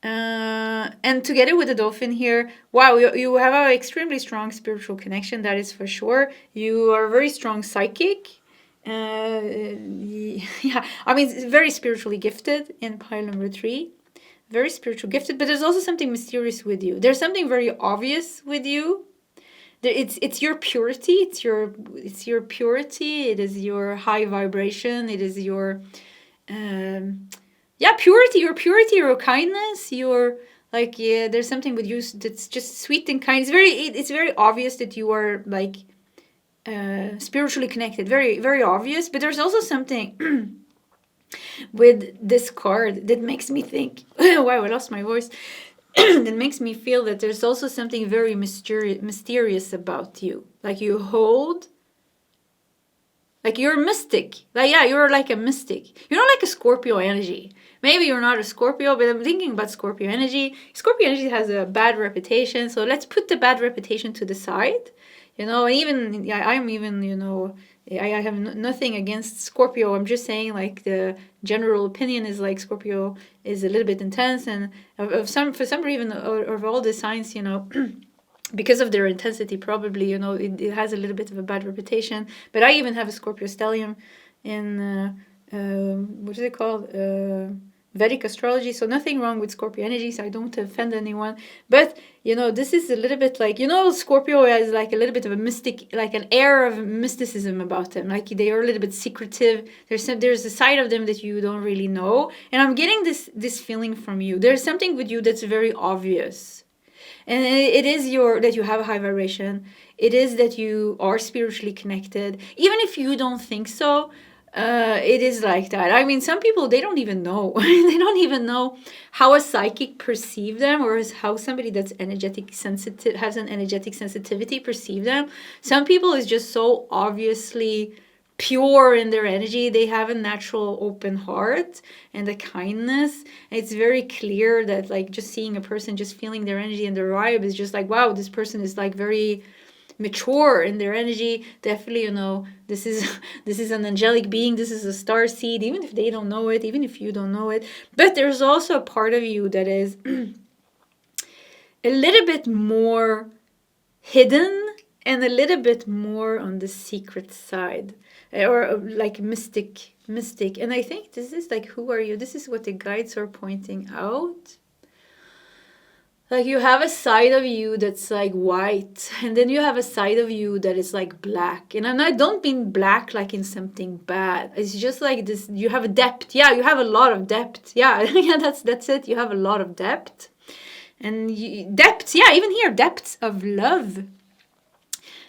And together with the dolphin here, wow, you have an extremely strong spiritual connection, that is for sure. You are a very strong psychic. Yeah, I mean, very spiritually gifted in pile number 3. Very spiritual gifted, but there's also something mysterious with you. There's something very obvious with you. It's your purity. It's your purity. It is your high vibration. It is your purity. Your kindness. Your like there's something with you that's just sweet and kind. It's very obvious that you are like spiritually connected. Very very obvious. But there's also something with this card that makes me think. Wow, I lost my voice. That makes me feel that there's also something very mysterious about you. Like you hold, like you're a mystic. Like, yeah, you're like a mystic. You're not like a Scorpio energy. Maybe you're not a Scorpio, but I'm thinking about Scorpio energy. Scorpio energy has a bad reputation, so let's put the bad reputation to the side. You know, and even, I'm even, you know, I have nothing against Scorpio. I'm just saying, like, the general opinion is like Scorpio is a little bit intense, and for some reason of all the signs, you know, because of their intensity, probably, you know, it has a little bit of a bad reputation. But I even have a Scorpio stellium in what is it called? Vedic astrology, so nothing wrong with Scorpio energy, so I don't offend anyone. But, you know, this is a little bit like, you know, Scorpio has like a little bit of a mystic, like an air of mysticism about them. Like they are a little bit secretive. There's a side of them that you don't really know. And I'm getting this feeling from you. There's something with you that's very obvious. And it is that you have a high vibration. It is that you are spiritually connected. Even if you don't think so, it is like that. I mean, some people, they don't even know. They don't even know how a psychic perceive them, or how somebody that's energetic sensitive has an energetic sensitivity perceive them. Some people is just so obviously pure in their energy. They have a natural open heart and a kindness. And it's very clear that, like, just seeing a person, just feeling their energy and their vibe is just like, wow, this person is like very mature in their energy. Definitely, you know, this is an angelic being. This is a star seed, even if they don't know it, even if you don't know it. But there's also a part of you that is a little bit more hidden and a little bit more on the secret side, or like mystic. And I think this is like, who are you? This is what the guides are pointing out. Like, you have a side of you that's like white, and then you have a side of you that is like black. And I don't mean black like in something bad. It's just like this, you have a depth. Yeah, you have a lot of depth. Yeah, yeah, that's it. You have a lot of depth. And depth, yeah, even here, depths of love.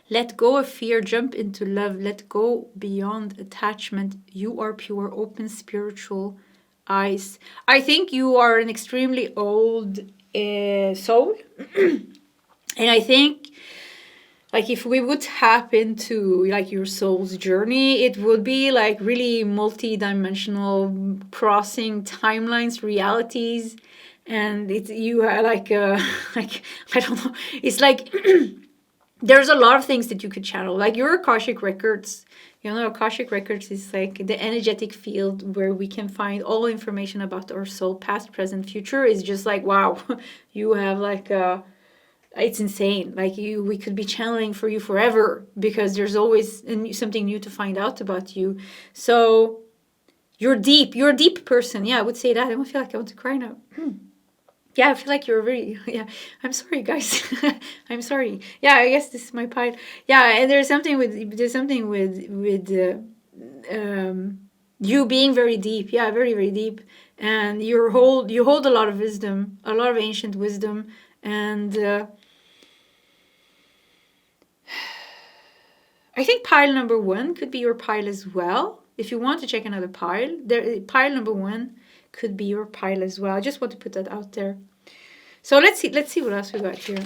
Let go of fear, jump into love. Let go beyond attachment. You are pure, open, spiritual eyes. I think you are an extremely old soul. And I think, like, if we would tap into like your soul's journey, it would be like really multi-dimensional, crossing timelines, realities. And you are like like, I don't know, it's like there's a lot of things that you could channel. Like your Akashic records, you know, Akashic records is like the energetic field where we can find all information about our soul, past, present, future. Is just like, wow, you have like it's insane. Like we could be channeling for you forever, because there's always something new to find out about you. So you're a deep person. Yeah, I would say that. I don't feel like I want to cry now. Yeah, I feel like you're very, yeah, I'm sorry, guys. I'm sorry. Yeah, I guess this is my pile. Yeah, and there's something with you being very deep. Yeah, very, very deep. And you hold a lot of wisdom, a lot of ancient wisdom. And I think pile number 1 could be your pile as well. If you want to check another pile, pile number 1 could be your pile as well. I just want to put that out there. So let's see what else we got here.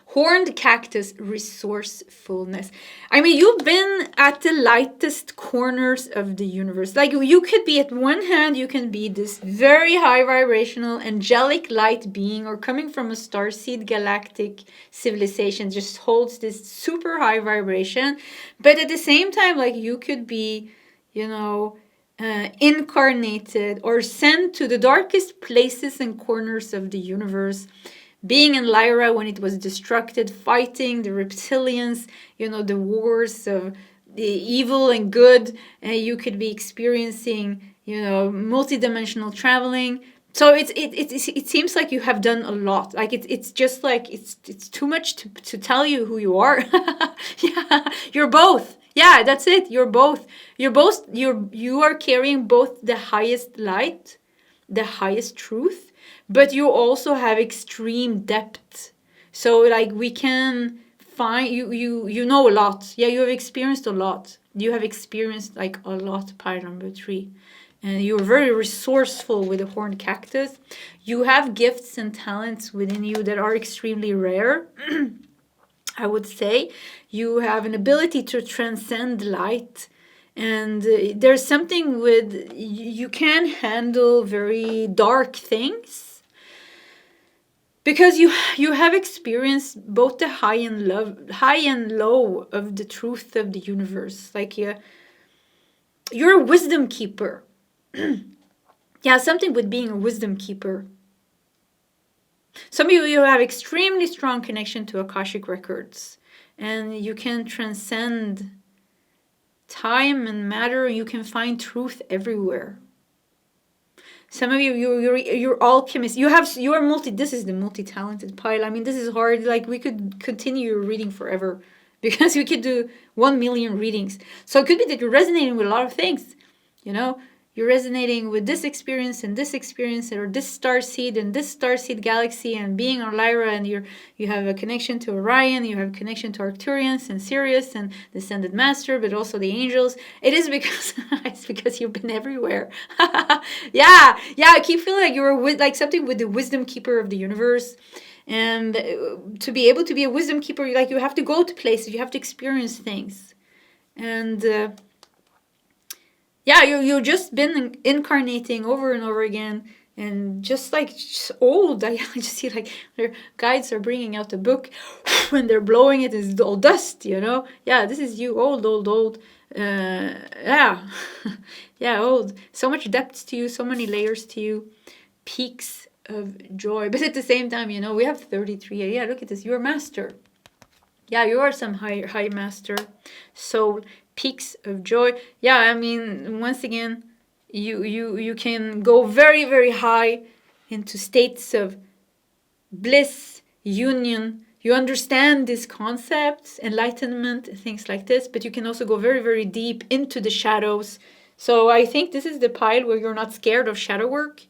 Horned cactus, resourcefulness. I mean, you've been at the lightest corners of the universe. Like, you could be, at one hand, you can be this very high vibrational, angelic light being, or coming from a starseed galactic civilization, just holds this super high vibration. But at the same time, like, you could be, you know, incarnated or sent to the darkest places and corners of the universe, being in Lyra when it was destructed, fighting the reptilians, the wars of the evil and good. You could be experiencing, multidimensional traveling. So it seems like you have done a lot. Like it's just like it's too much to tell you who you are. Yeah, you're both. Yeah, that's it. You're both. You are carrying both the highest light, the highest truth, but you also have extreme depth. So like we can find you know a lot. Yeah, you have experienced a lot. You have experienced like a lot, pile number 3. And you're very resourceful with the horned cactus. You have gifts and talents within you that are extremely rare. I would say you have an ability to transcend light, and there's something with you can handle very dark things because you have experienced both the high and low of the truth of the universe. Like you're a wisdom keeper. Yeah, something with being a wisdom keeper. Some of you have extremely strong connection to Akashic records, and you can transcend time and matter. You can find truth everywhere. Some of you're alchemists. You are multi. This is the multi-talented pile. I mean, this is hard. Like we could continue reading forever because we could do 1 million readings. So it could be that you're resonating with a lot of things. You're resonating with this experience or this starseed and this starseed galaxy and being on Lyra, and you have a connection to Orion, you have a connection to Arcturians and Sirius and the Ascended Master, but also the angels. It is because it's because you've been everywhere. Yeah, I keep feeling like you're like something with the wisdom keeper of the universe. And to be able to be a wisdom keeper, like you have to go to places, you have to experience things. And yeah, you've just been incarnating over and over again, and just old. I just see like their guides are bringing out the book when they're blowing it, it's all dust, Yeah, this is you, old. Yeah, yeah, old. So much depth to you, so many layers to you, peaks of joy. But at the same time, we have 33. Yeah, look at this. You're a master. Yeah, you are some high master soul. Peaks of joy. Yeah, I mean, once again, you can go very, very high into states of bliss, union. You understand these concepts, enlightenment, things like this, but you can also go very, very deep into the shadows. So I think this is the pile where you're not scared of shadow work.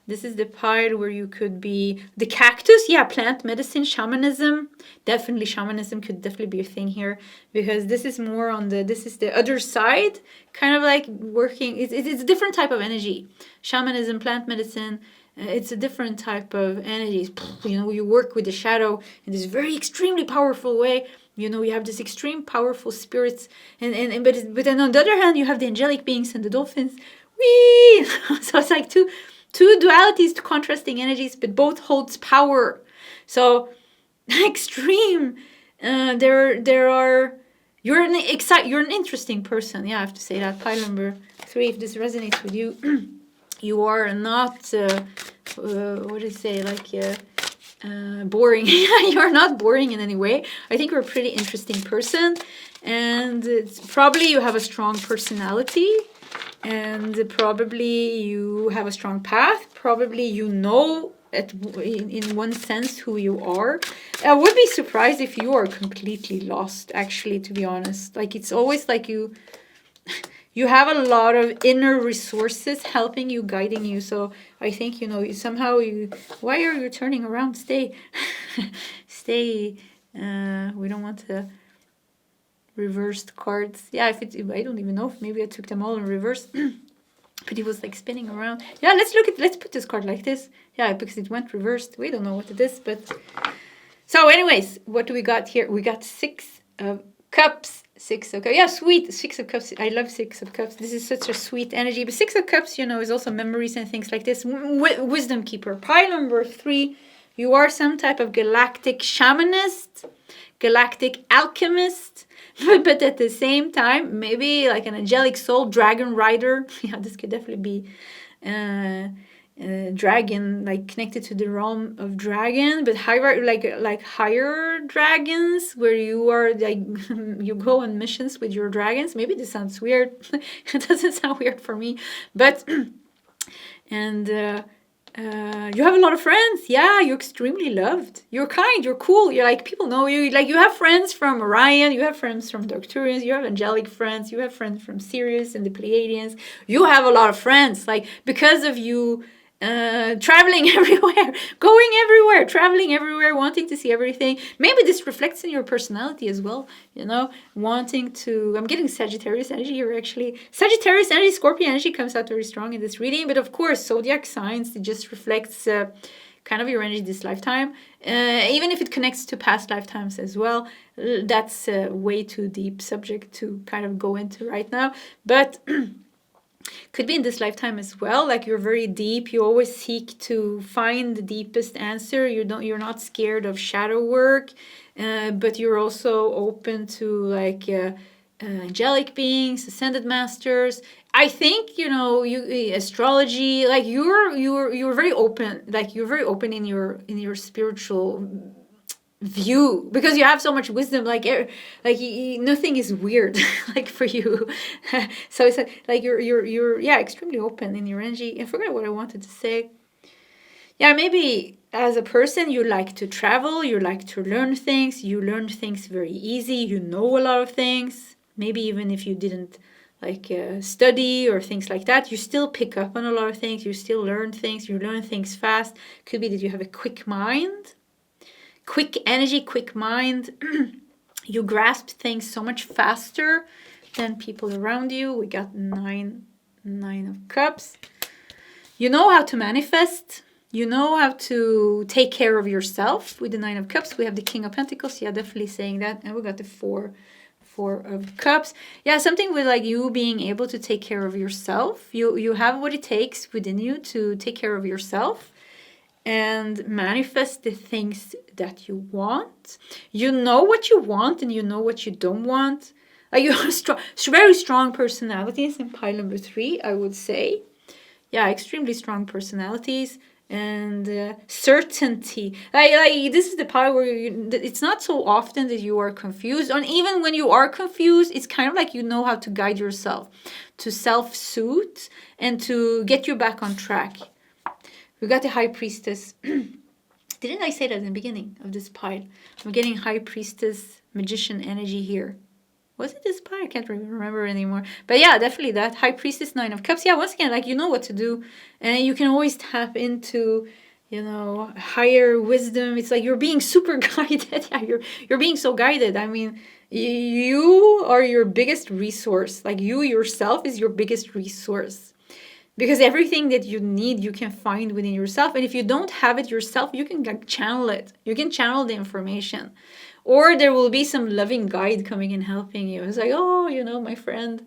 This is the pile where you could be the cactus. Yeah, plant medicine, shamanism. Definitely shamanism could definitely be a thing here, because this is more on this is the other side, kind of like working. It's a different type of energy. Shamanism, plant medicine, it's a different type of energy. You work with the shadow in this very extremely powerful way. You have this extreme powerful spirits, but then on the other hand, you have the angelic beings and the dolphins. Whee! So it's like two dualities, two contrasting energies, but both holds power. So extreme. There are. You're an interesting person. Yeah, I have to say that. Pile number 3. If this resonates with you, you are not. What do you say? Boring. You're not boring in any way. I think you're a pretty interesting person, and probably you have a strong personality. And probably you have a strong path. Probably in one sense who you are. I would be surprised if you are completely lost, actually, to be honest. Like it's always like you have a lot of inner resources helping you, guiding you. So I think, why are you turning around? Stay. Stay. We don't want to... Reversed cards. Yeah, I don't even know if maybe I took them all in reverse. But it was like spinning around. Yeah, let's put this card like this. Yeah, because it went reversed. We don't know what it is, but so anyways, what do we got here? We got 6 of Cups. 6 of Cups. Yeah, sweet. 6 of Cups. I love 6 of Cups. This is such a sweet energy. But 6 of Cups, is also memories and things like this. Wisdom keeper. Pile number 3. You are some type of galactic shamanist, galactic alchemist, but at the same time, maybe like an angelic soul, dragon rider. Yeah, this could definitely be dragon, like connected to the realm of dragon, but higher, like higher dragons, where you are like you go on missions with your dragons. Maybe this sounds weird. It doesn't sound weird for me, but and you have a lot of friends. Yeah, you're extremely loved. You're kind. You're cool. You're like, people know you. Like, you have friends from Orion. You have friends from the Arcturians. You have angelic friends. You have friends from Sirius and the Pleiadians. You have a lot of friends. Like, because of you traveling everywhere, going everywhere, traveling everywhere, wanting to see everything. Maybe this reflects in your personality as well, wanting to... I'm getting Sagittarius energy here, actually. Sagittarius energy, Scorpio energy comes out very strong in this reading, but of course, zodiac signs, it just reflects kind of your energy this lifetime, even if it connects to past lifetimes as well. That's a way too deep subject to kind of go into right now, but... could be in this lifetime as well. Like, you're very deep. You always seek to find the deepest answer. You're not scared of shadow work, but you're also open to like angelic beings, ascended masters. I think you astrology. Like, you're very open. Like, you're very open in your spiritual view, because you have so much wisdom. Like nothing is weird like for you. So it's like you're extremely open in your energy. I forgot what I wanted to say. Yeah, maybe as a person, you like to travel, you like to learn things, you learn things very easy, you know a lot of things. Maybe even if you didn't like study or things like that, you still pick up on a lot of things, you still learn things, you learn things fast. Could be that you have a quick mind, quick energy, quick mind. You grasp things so much faster than people around you. We got nine of cups. You know how to manifest. You know how to take care of yourself. With the 9 of cups, we have the King of Pentacles. Yeah, definitely saying that. And we got the four of cups. Yeah, something with like you being able to take care of yourself. You have what it takes within you to take care of yourself and manifest the things that you want. You know what you want and you know what you don't want. Like, you have very strong personalities in pile number 3, I would say. Yeah, extremely strong personalities and certainty. Like this is the pile where it's not so often that you are confused. And even when you are confused, it's kind of like you know how to guide yourself to self-soothe and to get you back on track. We got the High Priestess. Didn't I say that in the beginning of this pile? I'm getting High Priestess, Magician energy here. Was it this pile? I can't remember anymore. But yeah, definitely that. High Priestess, 9 of Cups. Yeah, once again, like, you know what to do. And you can always tap into, higher wisdom. It's like you're being super guided. Yeah, you're being so guided. I mean, you are your biggest resource. Like, you yourself is your biggest resource. Because everything that you need, you can find within yourself. And if you don't have it yourself, you can channel it. You can channel the information. Or there will be some loving guide coming and helping you. It's like, oh, my friend.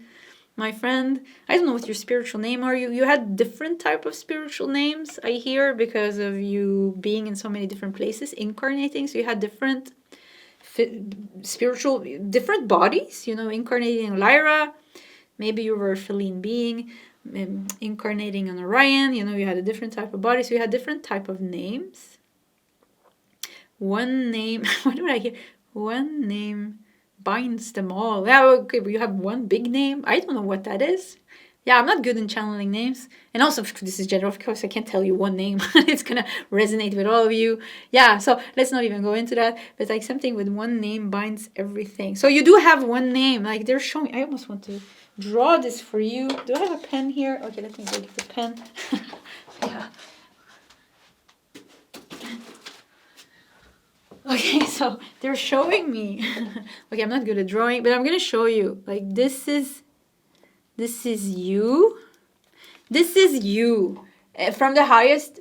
I don't know what your spiritual name are. You had different type of spiritual names, I hear, because of you being in so many different places, incarnating. So you had different spiritual, different bodies, incarnating Lyra. Maybe you were a feline being. Incarnating on Orion, you had a different type of body, so you had different type of names. One name, what did I hear? One name binds them all. Yeah, okay, but you have one big name. I don't know what that is. Yeah, I'm not good in channeling names. And also, this is general, of course, I can't tell you one name. It's gonna resonate with all of you. Yeah, so let's not even go into that. But like something with one name binds everything. So you do have one name. Like, they're showing, I almost want to draw this for you. Do I have a pen here? Okay, let me go get the pen. Yeah. Okay, so they're showing me. Okay, I'm not good at drawing, but I'm gonna show you. Like, this is you. This is you from the highest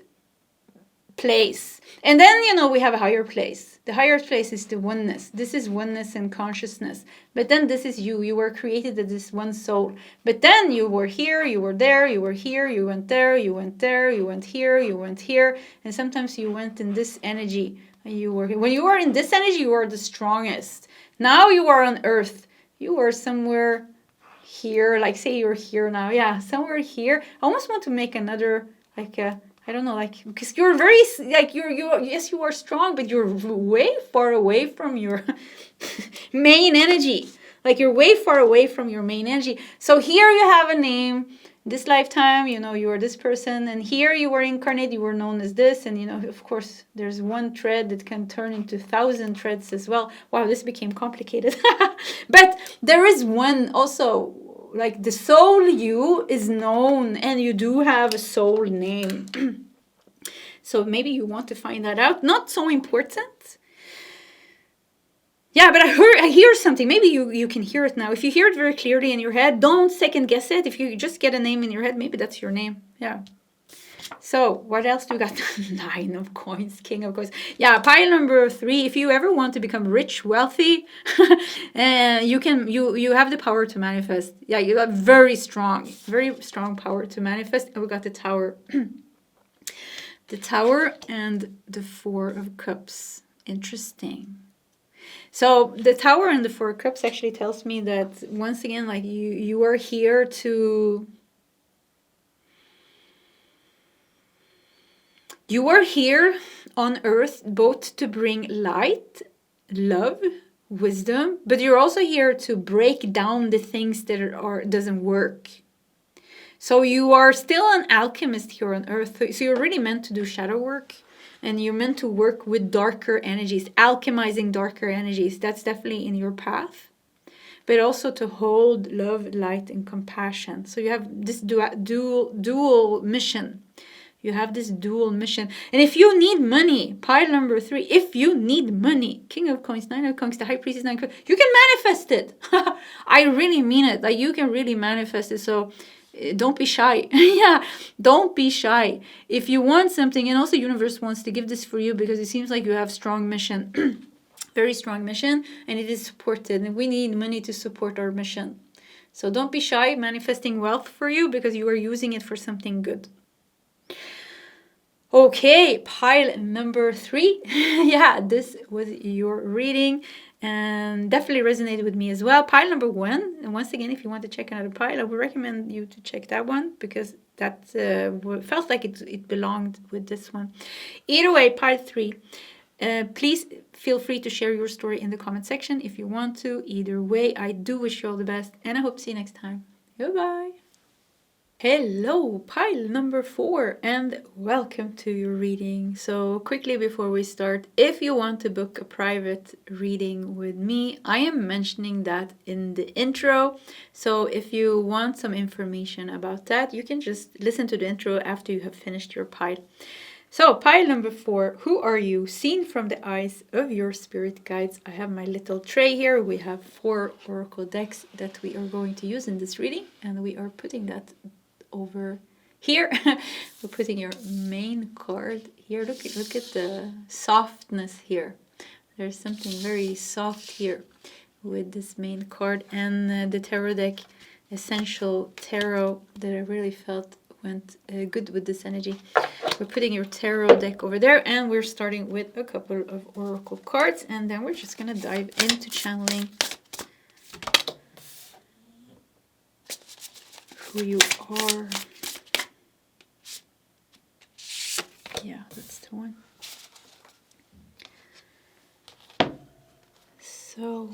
place. And then, we have a higher place. The higher place is the oneness. This is oneness and consciousness. But then this is you. You were created as this one soul. But then you were here, you were there, you were here, you went there, you went there, you went here, you went here. And sometimes you went in this energy. When you were in this energy, you are the strongest. Now you are on earth. you are somewhere here, like say you're here now, yeah, somewhere here. I almost want to make another, like I don't know, like, because you're very, like, yes, you are strong, but you're way far away from your main energy. Like, you're way far away from your main energy. So here you have a name. This lifetime, you know, you are this person, and here you were incarnate, you were known as this, and, you know, of course, there's one thread that can turn into 1,000 threads as well. Wow, this became complicated. But there is one also, like, the soul you is known, and you do have a soul name. So maybe you want to find that out. Not so important. Yeah, but I hear something. Maybe you can hear it now. If you hear it very clearly in your head, don't second guess it. If you just get a name in your head, maybe that's your name. Yeah. So what else do we got? 9 of coins, king of coins. Yeah, pile number 3. If you ever want to become rich, wealthy, you have the power to manifest. Yeah, you have very strong power to manifest. And we got the Tower. The Tower and the 4 of Cups. Interesting. So the Tower and the 4 of Cups actually tells me that, once again, like, you are here to... You are here on earth both to bring light, love, wisdom, but you're also here to break down the things that doesn't work. So you are still an alchemist here on earth. So you're really meant to do shadow work. And you're meant to work with darker energies, alchemizing darker energies. That's definitely in your path. But also to hold love, light, and compassion. So you have this dual mission. You have this dual mission. And if you need money, pile number 3, if you need money, King of Coins, 9 of Coins, the High Priestess, 9 of Coins, you can manifest it. I really mean it. Like, you can really manifest it. So don't be shy. Yeah, don't be shy. If you want something, and also universe wants to give this for you, because it seems like you have strong mission. Very strong mission, and it is supported. And we need money to support our mission. So don't be shy manifesting wealth for you, because you are using it for something good. Okay, pile number 3. Yeah, this was your reading and definitely resonated with me as well. Pile number 1, and once again, if you want to check another pile, I would recommend you to check that one, because that felt like it belonged with this one. Either way, pile 3. Please feel free to share your story in the comment section if you want to. Either way, I do wish you all the best, and I hope to see you next time. Goodbye. Hello, pile number 4, and welcome to your reading. So quickly before we start, if you want to book a private reading with me, I am mentioning that in the intro. So if you want some information about that, you can just listen to the intro after you have finished your pile. So pile number 4, who are you? Seen from the eyes of your spirit guides. I have my little tray here. We have 4 oracle decks that we are going to use in this reading, and we are putting that over here. We're putting your main card here. Look at the softness here. There's something very soft here with this main card, and the tarot deck, Essential Tarot, that I really felt went good with this energy. We're putting your tarot deck over there, and we're starting with a couple of oracle cards, and then we're just gonna dive into channeling who you are. Yeah, that's the one. So,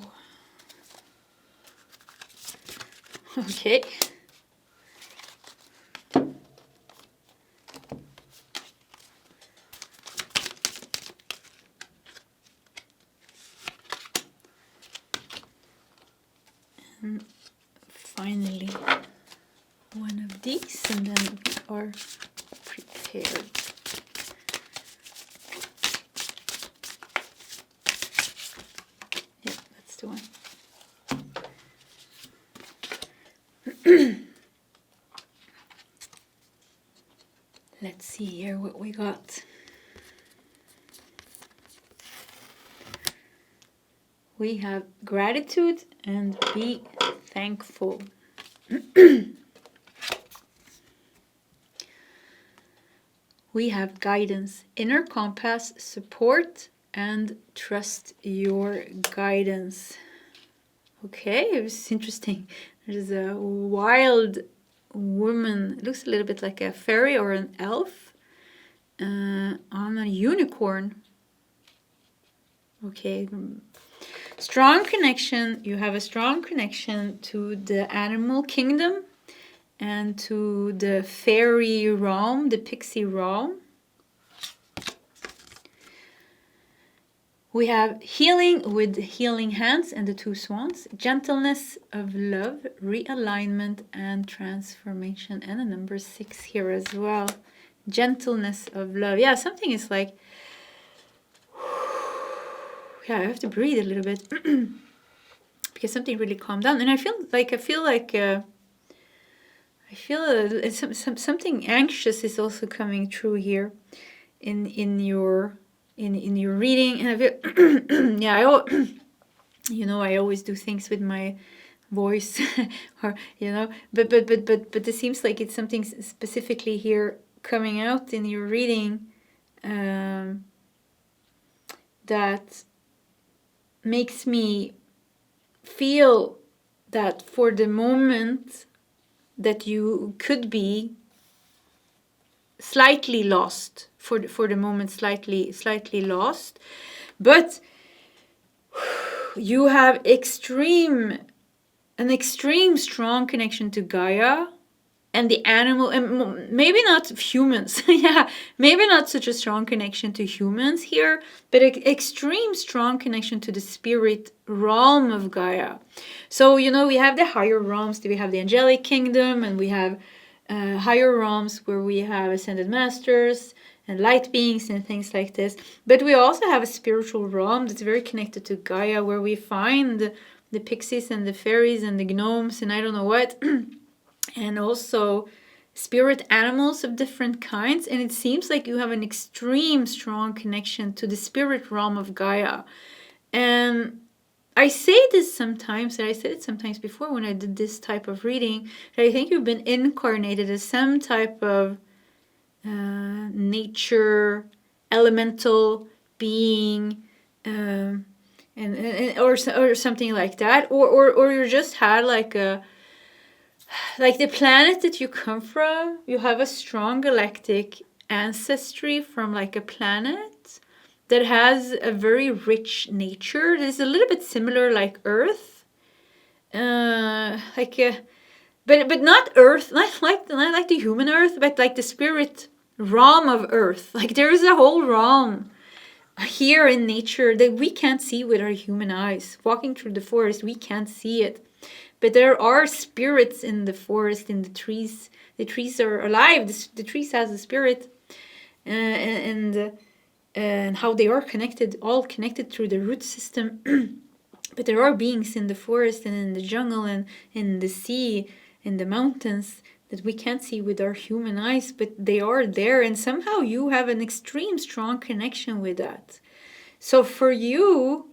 okay. And finally, one of these, and then we are prepared. Yeah, that's the one. Let's see here what we got. We have gratitude and be thankful. We have guidance, inner compass, support, and trust your guidance. Okay, it was interesting. There's a wild woman. It looks a little bit like a fairy or an elf on a unicorn. Okay. Strong connection. You have a strong connection to the animal kingdom and to the fairy realm, the pixie realm. We have healing with healing hands and the two swans, gentleness of love, realignment and transformation, and a number 6 here as well. Gentleness of love. Yeah, something is like, yeah, I have to breathe a little bit because something really calmed down, and I feel like something anxious is also coming through here in your reading, and I feel yeah, I always do things with my voice or but it seems like it's something specifically here coming out in your reading that makes me feel that for the moment that you could be slightly lost, for the moment slightly lost, but you have an extreme strong connection to Gaia and the animal, and maybe not humans. Yeah, maybe not such a strong connection to humans here, but an extreme strong connection to the spirit realm of Gaia. So, we have the higher realms, we have the angelic kingdom, and we have higher realms where we have ascended masters and light beings and things like this. But we also have a spiritual realm that's very connected to Gaia, where we find the pixies and the fairies and the gnomes and I don't know what. And also spirit animals of different kinds. And it seems like you have an extreme strong connection to the spirit realm of Gaia. And I say this sometimes, and I said it sometimes before when I did this type of reading, that I think you've been incarnated as some type of nature, elemental being, or something like that. Or you just had like the planet that you come from, you have a strong galactic ancestry from like a planet that has a very rich nature. That is a little bit similar like Earth, but not Earth, not like the human Earth, but like the spirit realm of Earth. Like there is a whole realm here in nature that we can't see with our human eyes. Walking through the forest, we can't see it. But there are spirits in the forest, in the trees. The trees are alive. The trees has a spirit, and how they are connected, all connected through the root system. But there are beings in the forest and in the jungle and in the sea, in the mountains that we can't see with our human eyes, but they are there, and somehow you have an extreme strong connection with that. So for you,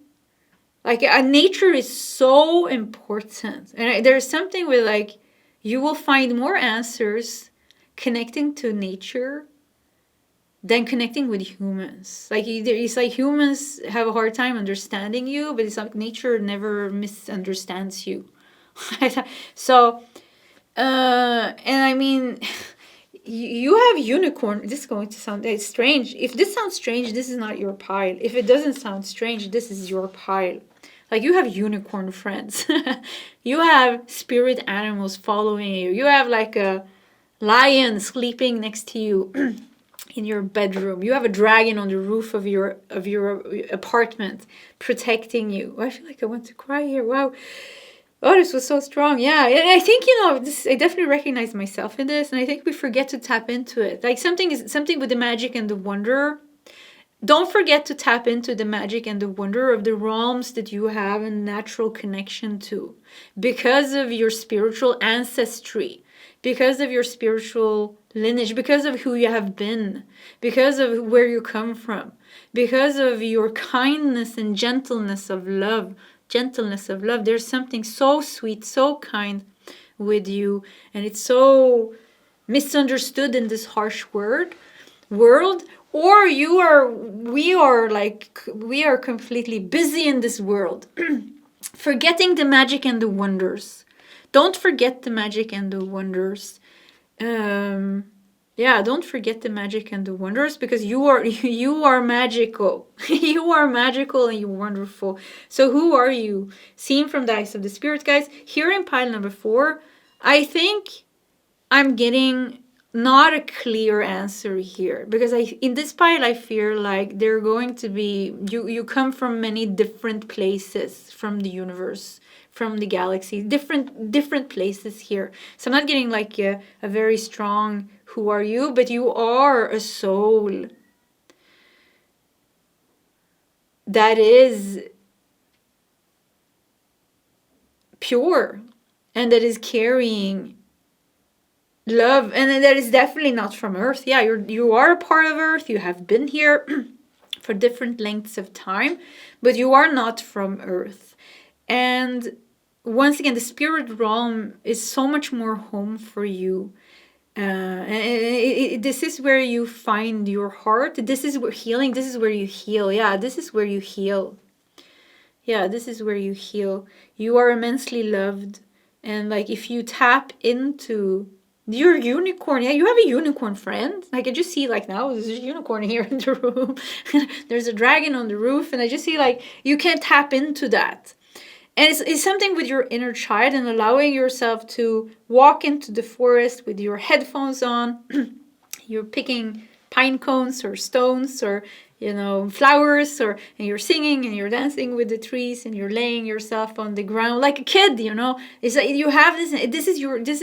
like nature is so important, and there's something with like you will find more answers connecting to nature than connecting with humans. Like it's like humans have a hard time understanding you, but it's like nature never misunderstands you. So, and I mean, you have unicorn. This is going to sound strange. If this sounds strange, this is not your pile. If it doesn't sound strange, this is your pile. Like you have unicorn friends. You have spirit animals following you. You have like a lion sleeping next to you in your bedroom. You have a dragon on the roof of your apartment protecting you. I feel like I want to cry here. Wow. Oh, this was so strong. Yeah. And I think, I definitely recognize myself in this, and I think we forget to tap into it. Like something with the magic and the wonder. Don't forget to tap into the magic and the wonder of the realms that you have a natural connection to because of your spiritual ancestry, because of your spiritual lineage, because of who you have been, because of where you come from, because of your kindness and gentleness of love. There's something so sweet, so kind with you, and it's so misunderstood in this harsh world. Or we are completely busy in this world forgetting the magic and the wonders. Don't forget the magic and the wonders. Yeah, don't forget the magic and the wonders, because you are magical. You are magical and you're wonderful. So who are you? Seen from the eyes of the spirit, guys. Here in pile number 4, I think I'm getting not a clear answer here, because in this pile I feel like they're going to be, you come from many different places from the universe, from the galaxy, different places here. So I'm not getting like a very strong who are you, but you are a soul that is pure and that is carrying love, and that is definitely not from Earth. Yeah, you are a part of Earth. You have been here for different lengths of time, but you are not from Earth. And once again, the spirit realm is so much more home for you. This is where you find your heart. This is where healing. This is where you heal. Yeah, this is where you heal. Yeah, this is where you heal. You are immensely loved, and like if you tap into your unicorn, yeah, you have a unicorn friend. Like I just see like now there's a unicorn here in the room. There's a dragon on the roof, and I just see like you can tap into that. And it's something with your inner child and allowing yourself to walk into the forest with your headphones on. You're picking pine cones or stones or flowers, and you're singing and you're dancing with the trees and you're laying yourself on the ground like a kid. It's like you have this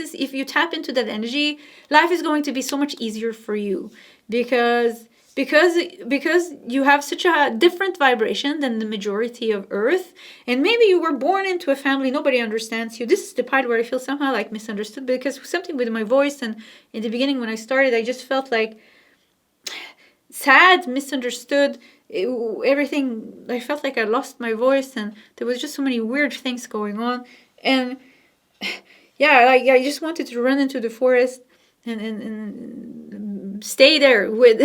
is if you tap into that energy, life is going to be so much easier for you, because you have such a different vibration than the majority of Earth. And maybe you were born into a family, nobody understands you. This is the part where I feel somehow like misunderstood, because something with my voice, and in the beginning when I started, I just felt like sad, misunderstood, everything. I felt like I lost my voice, and there was just so many weird things going on. And yeah, I just wanted to run into the forest and stay there with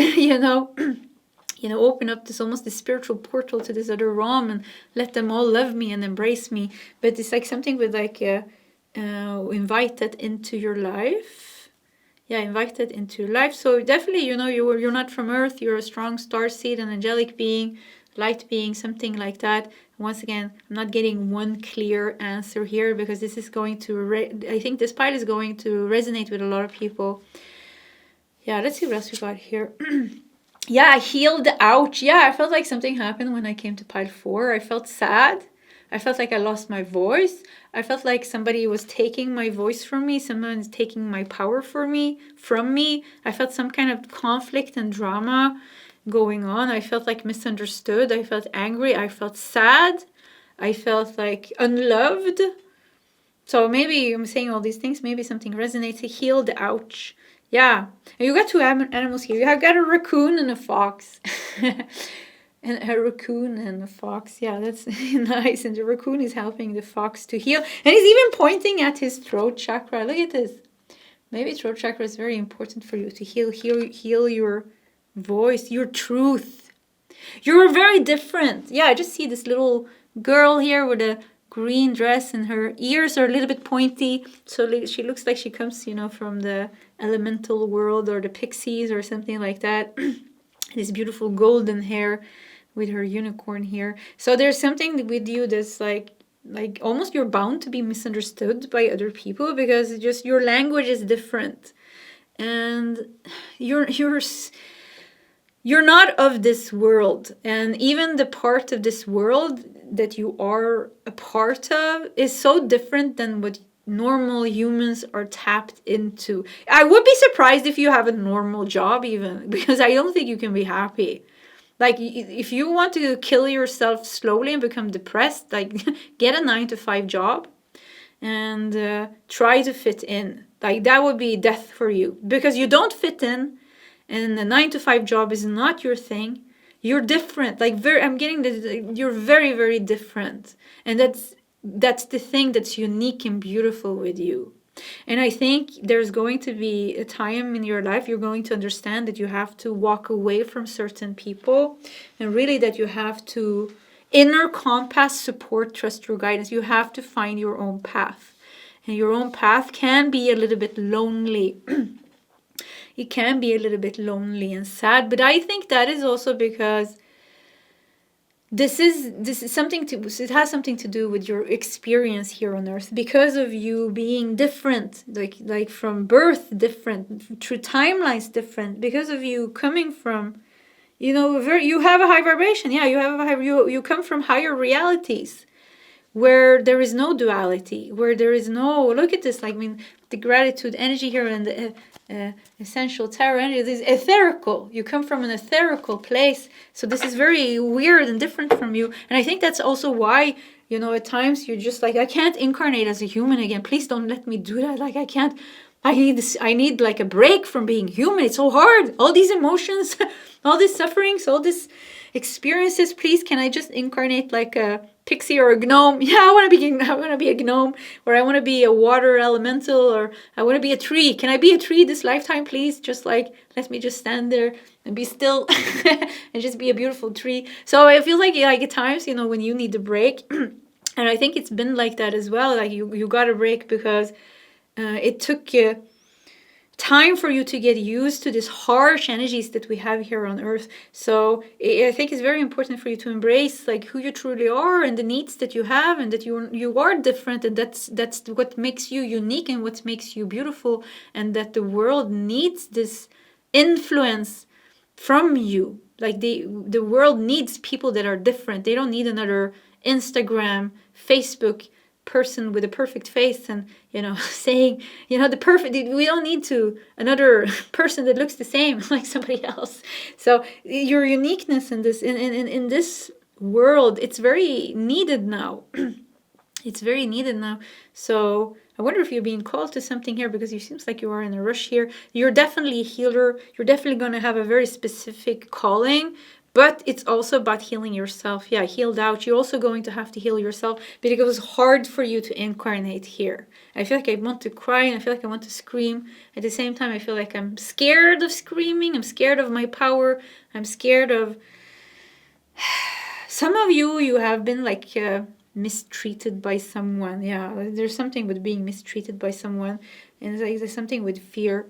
open up this almost this spiritual portal to this other realm and let them all love me and embrace me. But it's like something with like invite that into your life. Yeah, invite that into your life. So definitely, you're not from Earth. You're a strong starseed, an angelic being, light being, something like that. Once again, I'm not getting one clear answer here, because this is going to, I think this pile is going to resonate with a lot of people. Yeah, let's see what else we got here. Yeah, healed. Ouch. Yeah, I felt like something happened when I came to pile 4. I felt sad. I felt like I lost my voice. I felt like somebody was taking my voice from me. Someone's taking my power from me. I felt some kind of conflict and drama going on. I felt like misunderstood. I felt angry. I felt sad. I felt like unloved. So maybe I'm saying all these things. Maybe something resonates. Healed. Ouch. Yeah. And you got 2 animals here. You have got a raccoon and a fox. And a raccoon and a fox. Yeah, that's nice. And the raccoon is helping the fox to heal. And he's even pointing at his throat chakra. Look at this. Maybe throat chakra is very important for you to heal your voice, your truth. You're very different. Yeah, I just see this little girl here with a green dress, and her ears are a little bit pointy. So she looks like she comes, from the elemental world or the pixies or something like that. This beautiful golden hair with her unicorn here. So there's something with you that's like almost you're bound to be misunderstood by other people, because just your language is different, and you're not of this world. And even the part of this world that you are a part of is so different than what normal humans are tapped into. I would be surprised if you have a normal job even, because I don't think you can be happy. Like, if you want to kill yourself slowly and become depressed, like, get a 9-to-5 job and try to fit in. Like, that would be death for you, because you don't fit in, and the 9-to-5 job is not your thing. You're different. Like, I'm getting that you're very, very different. And that's the thing that's unique and beautiful with you. And I think there's going to be a time in your life you're going to understand that you have to walk away from certain people, and really that you have to inner compass, support, trust your guidance. You have to find your own path. And your own path can be a little bit lonely. It can be a little bit lonely and sad, but I think that is also because this is something to, it has something to do with your experience here on earth, because of you being different, like from birth different, through timelines different, because of you coming from, you know, you have a high vibration. Yeah, you come from higher realities, where there is no duality, where there is no, look at this, like, I mean, the gratitude energy here and the essential tarot energy is etherical. You come from an etherical place. So this is very weird and different from you. And I think that's also why, you know, at times you're just like, I can't incarnate as a human again. Please don't let me do that. Like, I can't. I need this. I need like a break from being human. It's so hard. All these emotions, all these sufferings, all these experiences. Please, can I just incarnate like a pixie or a gnome? Yeah, I want to be a gnome, or I want to be a water elemental, or I want to be a tree. Can I be a tree this lifetime, please? Just like, let me just stand there and be still and just be a beautiful tree. So I feel like at times, you know, when you need a break, and I think it's been like that as well. Like you got a break because it took time for you to get used to these harsh energies that we have here on earth. So I think it's very important for you to embrace like who you truly are and the needs that you have, and that you are different, and that's what makes you unique and what makes you beautiful, and that the world needs this influence from you. Like the world needs people that are different. They don't need another Instagram, Facebook person with a perfect face and, you know, saying, you know, we don't need another person that looks the same like somebody else. So your uniqueness in this world, it's very needed now. It's very needed now. So I wonder if you're being called to something here, because it seems like you are in a rush here. You're definitely a healer. You're definitely going to have a very specific calling. But it's also about healing yourself. Yeah, healed out. You're also going to have to heal yourself, because it was hard for you to incarnate here. I feel like I want to cry and I feel like I want to scream. At the same time, I feel like I'm scared of screaming. I'm scared of my power. I'm scared of... Some of you have been like mistreated by someone. Yeah, there's something with being mistreated by someone. And there's something with fear.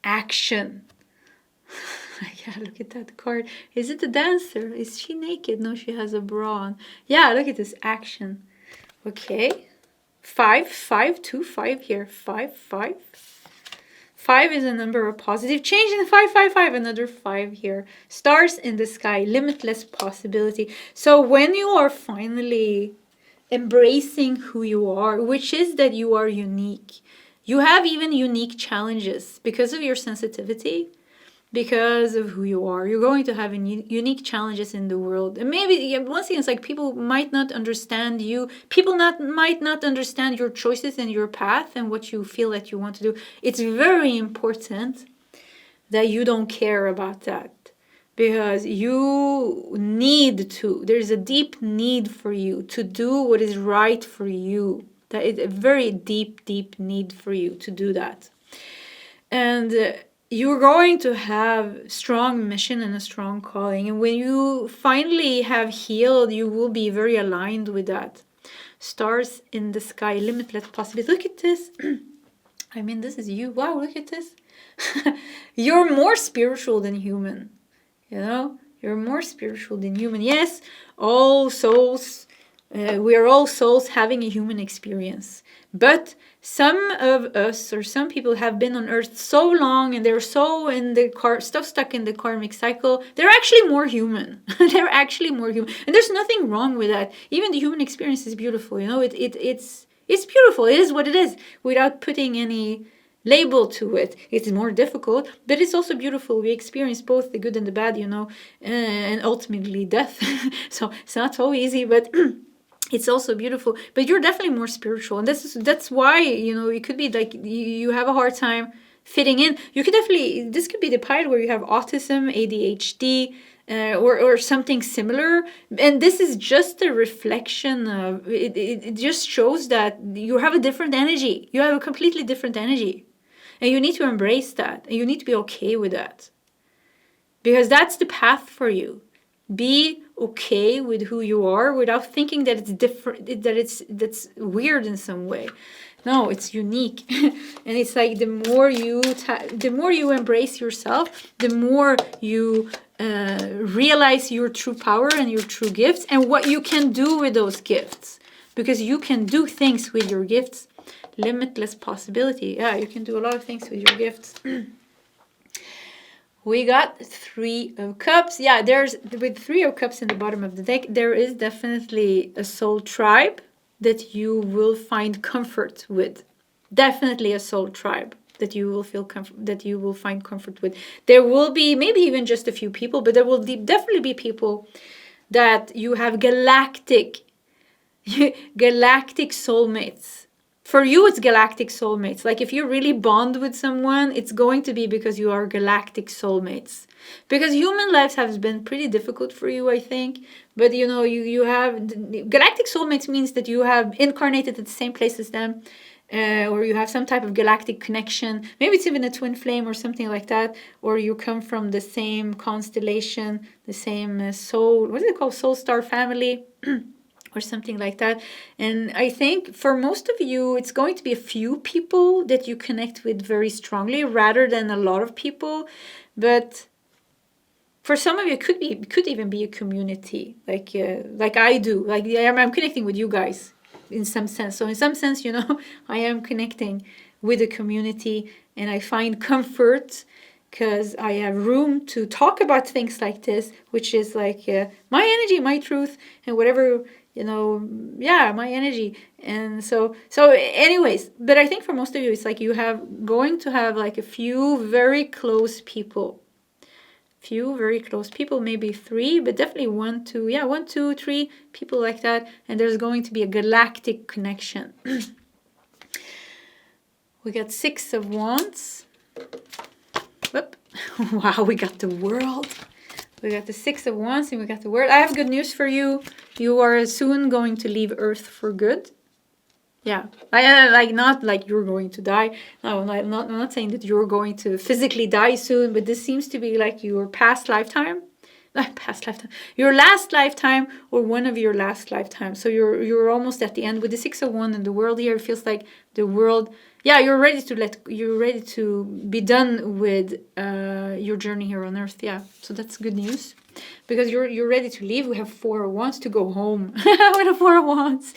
Action. Yeah, look at that card. Is it a dancer? Is she naked? No, she has a bra on. Yeah, look at this action. Okay. 5, 2, 5 here. 5, 5. 5 is a number of positive change in 5, 5, 5. Another 5 here. Stars in the sky. Limitless possibility. So when you are finally embracing who you are, which is that you are unique. You have even unique challenges because of your sensitivity. Because of who you are, you're going to have unique challenges in the world. And maybe, once again, it's like people might not understand you. People might not understand your choices and your path and what you feel that you want to do. It's very important that you don't care about that. Because you need to. There's a deep need for you to do what is right for you. That is a very deep, deep need for you to do that. And... you're going to have strong mission and a strong calling. And when you finally have healed, you will be very aligned with that. Stars in the sky, limitless possibility. Look at this. I mean, this is you. Wow, look at this. You're more spiritual than human. You know, you're more spiritual than human. Yes, all souls, we are all souls having a human experience. But some of us, or some people, have been on earth so long and they're so in the stuck in the karmic cycle, they're actually more human. They're actually more human. And there's nothing wrong with that. Even the human experience is beautiful, you know, it's beautiful. It is what it is, without putting any label to it. It's more difficult, but it's also beautiful. We experience both the good and the bad, you know, and ultimately death. So it's not so easy, but... it's also beautiful, but you're definitely more spiritual, and that's why, you know, it could be like you have a hard time fitting in. You could definitely, this could be the part where you have autism, ADHD, or something similar, and this is just a reflection of it. It just shows that you have a different energy. You have a completely different energy, and you need to embrace that, and you need to be okay with that, because that's the path for you. Be okay with who you are without thinking that it's different, that's weird in some way. No, it's unique. And it's like the more you embrace yourself, the more you realize your true power and your true gifts and what you can do with those gifts. Because you can do things with your gifts. Limitless possibility. Yeah, you can do a lot of things with your gifts. We got 3 of Cups. Yeah, there's with 3 of Cups in the bottom of the deck, there is definitely a soul tribe that you will find comfort with. Definitely a soul tribe that you will feel that you will find comfort with. There will be maybe even just a few people, but there will definitely be people that you have galactic soulmates. For you, it's galactic soulmates. Like if you really bond with someone, it's going to be because you are galactic soulmates. Because human lives have been pretty difficult for you, I think. But you know, you have galactic soulmates means that you have incarnated at the same place as them, or you have some type of galactic connection. Maybe it's even a twin flame or something like that, or you come from the same constellation, the same soul. What is it called? Soul star family. Or something like that. And I think for most of you, it's going to be a few people that you connect with very strongly rather than a lot of people. But for some of you, it could even be a community, like I do. Like I'm connecting with you guys in some sense. So in some sense, you know, I am connecting with a community and I find comfort because I have room to talk about things like this, which is like my energy, my truth, and whatever, you know, yeah, my energy. And so anyways, but I think for most of you, it's like you have going to have like a few very close people. Maybe 3, but definitely 1, 2, 3 people like that. And there's going to be a galactic connection. We got 6 of Wands. Whoop. Wow, we got the World. We got the 6 of Wands and we got the World. I have good news for you. You are soon going to leave Earth for good. Yeah, like not like you're going to die. No, I'm not saying that you're going to physically die soon, but this seems to be like your past lifetime. Your last lifetime or one of your last lifetimes. So you're almost at the end with the 6 of Wands and the World here. It feels like the World. Yeah, you're ready to be done with your journey here on Earth. Yeah, so that's good news. Because you're ready to leave. We have 4 of Wands to go home. With a 4 of Wands.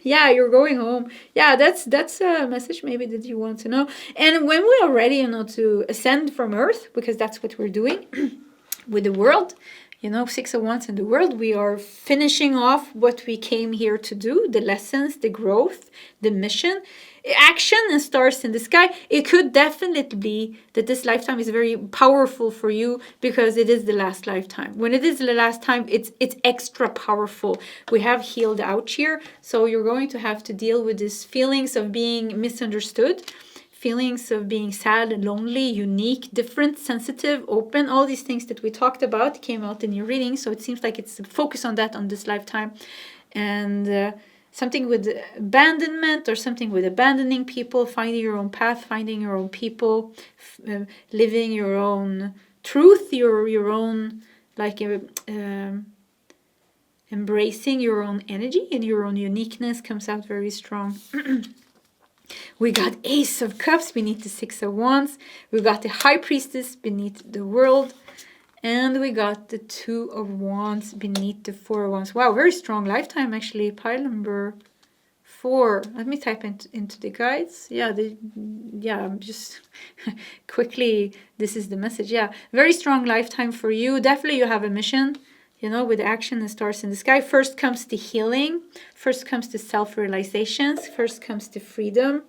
Yeah, you're going home. Yeah, that's a message maybe that you want to know. And when we are ready, you know, to ascend from Earth, because that's what we're doing with the World, you know, 6 of Wands in the World, we are finishing off what we came here to do, the lessons, the growth, the mission. Action and stars in the sky. It could definitely be that this lifetime is very powerful for you because it is the last lifetime. When it is the last time, it's extra powerful. We have healed out here, so you're going to have to deal with these feelings of being misunderstood, feelings of being sad, lonely, unique, different, sensitive, open. All these things that we talked about came out in your reading, so it seems like it's a focus on that on this lifetime. And something with abandonment or something with abandoning people, finding your own path, finding your own people, living your own truth, your own, like embracing your own energy and your own uniqueness comes out very strong. We got Ace of Cups beneath the 6 of Wands. We got the High Priestess beneath the World. And we got the 2 of Wands beneath the 4 of Wands. Wow, very strong lifetime actually. Pile number 4. Let me type into the guides. Yeah, I'm just quickly, this is the message. Yeah, very strong lifetime for you. Definitely you have a mission, you know, with action and stars in the sky. First comes the healing. First comes the self-realizations. First comes the freedom.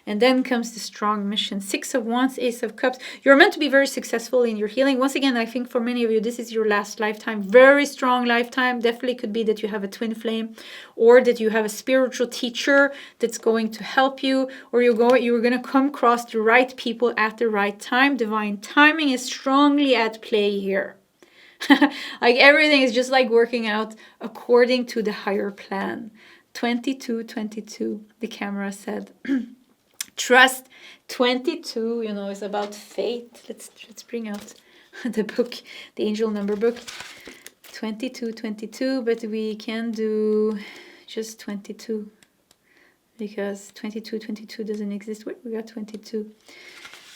And then comes the strong mission. 6 of Wands, Ace of Cups. You're meant to be very successful in your healing. Once again, I think for many of you, this is your last lifetime. Very strong lifetime. Definitely could be that you have a twin flame or that you have a spiritual teacher that's going to help you, or you're going to come across the right people at the right time. Divine timing is strongly at play here. Like everything is just like working out according to the higher plan. 22, the camera said. Trust. 22, you know, is about fate. Let's bring out the book, the angel number book. 22, 22, but we can do just 22 because 22, 22 doesn't exist. Wait, we got 22.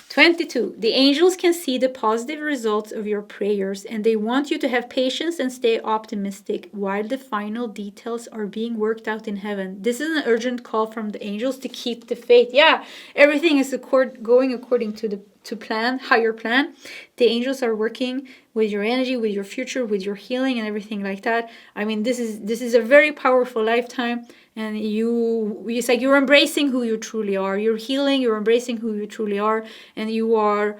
22. The angels can see the positive results of your prayers and they want you to have patience and stay optimistic while the final details are being worked out in heaven. This is an urgent call from the angels to keep the faith. Yeah, everything is going according to plan, higher plan. The angels are working with your energy, with your future, with your healing and everything like that. I mean, this is a very powerful lifetime. And it's like you're embracing who you truly are. You're healing, you're embracing who you truly are. And you are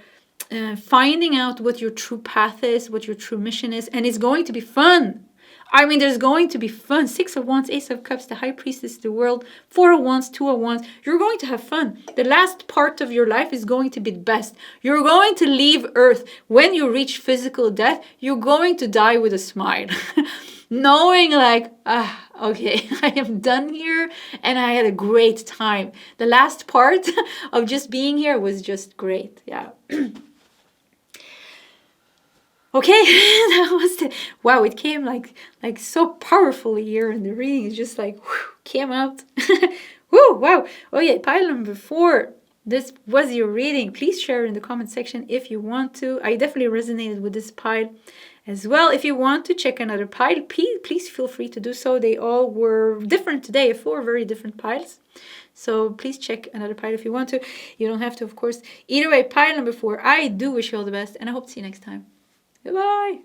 finding out what your true path is, what your true mission is. And it's going to be fun. I mean, there's going to be fun. 6 of Wands, Ace of Cups, the High Priestess of the World, 4 of Wands, 2 of Wands. You're going to have fun. The last part of your life is going to be the best. You're going to leave Earth. When you reach physical death, you're going to die with a smile. Knowing like, okay, I am done here and I had a great time. The last part of just being here was just great. Yeah. Okay, that was wow, it came like so powerfully here in the reading. It's just like, whew, came out. Woo, wow. Oh yeah, pile number 4. This was your reading. Please share in the comment section if you want to. I definitely resonated with this pile as well. If you want to check another pile, please feel free to do so. They all were different today, 4 very different piles. So please check another pile if you want to. You don't have to, of course. Either way, pile number 4. I do wish you all the best and I hope to see you next time. Goodbye.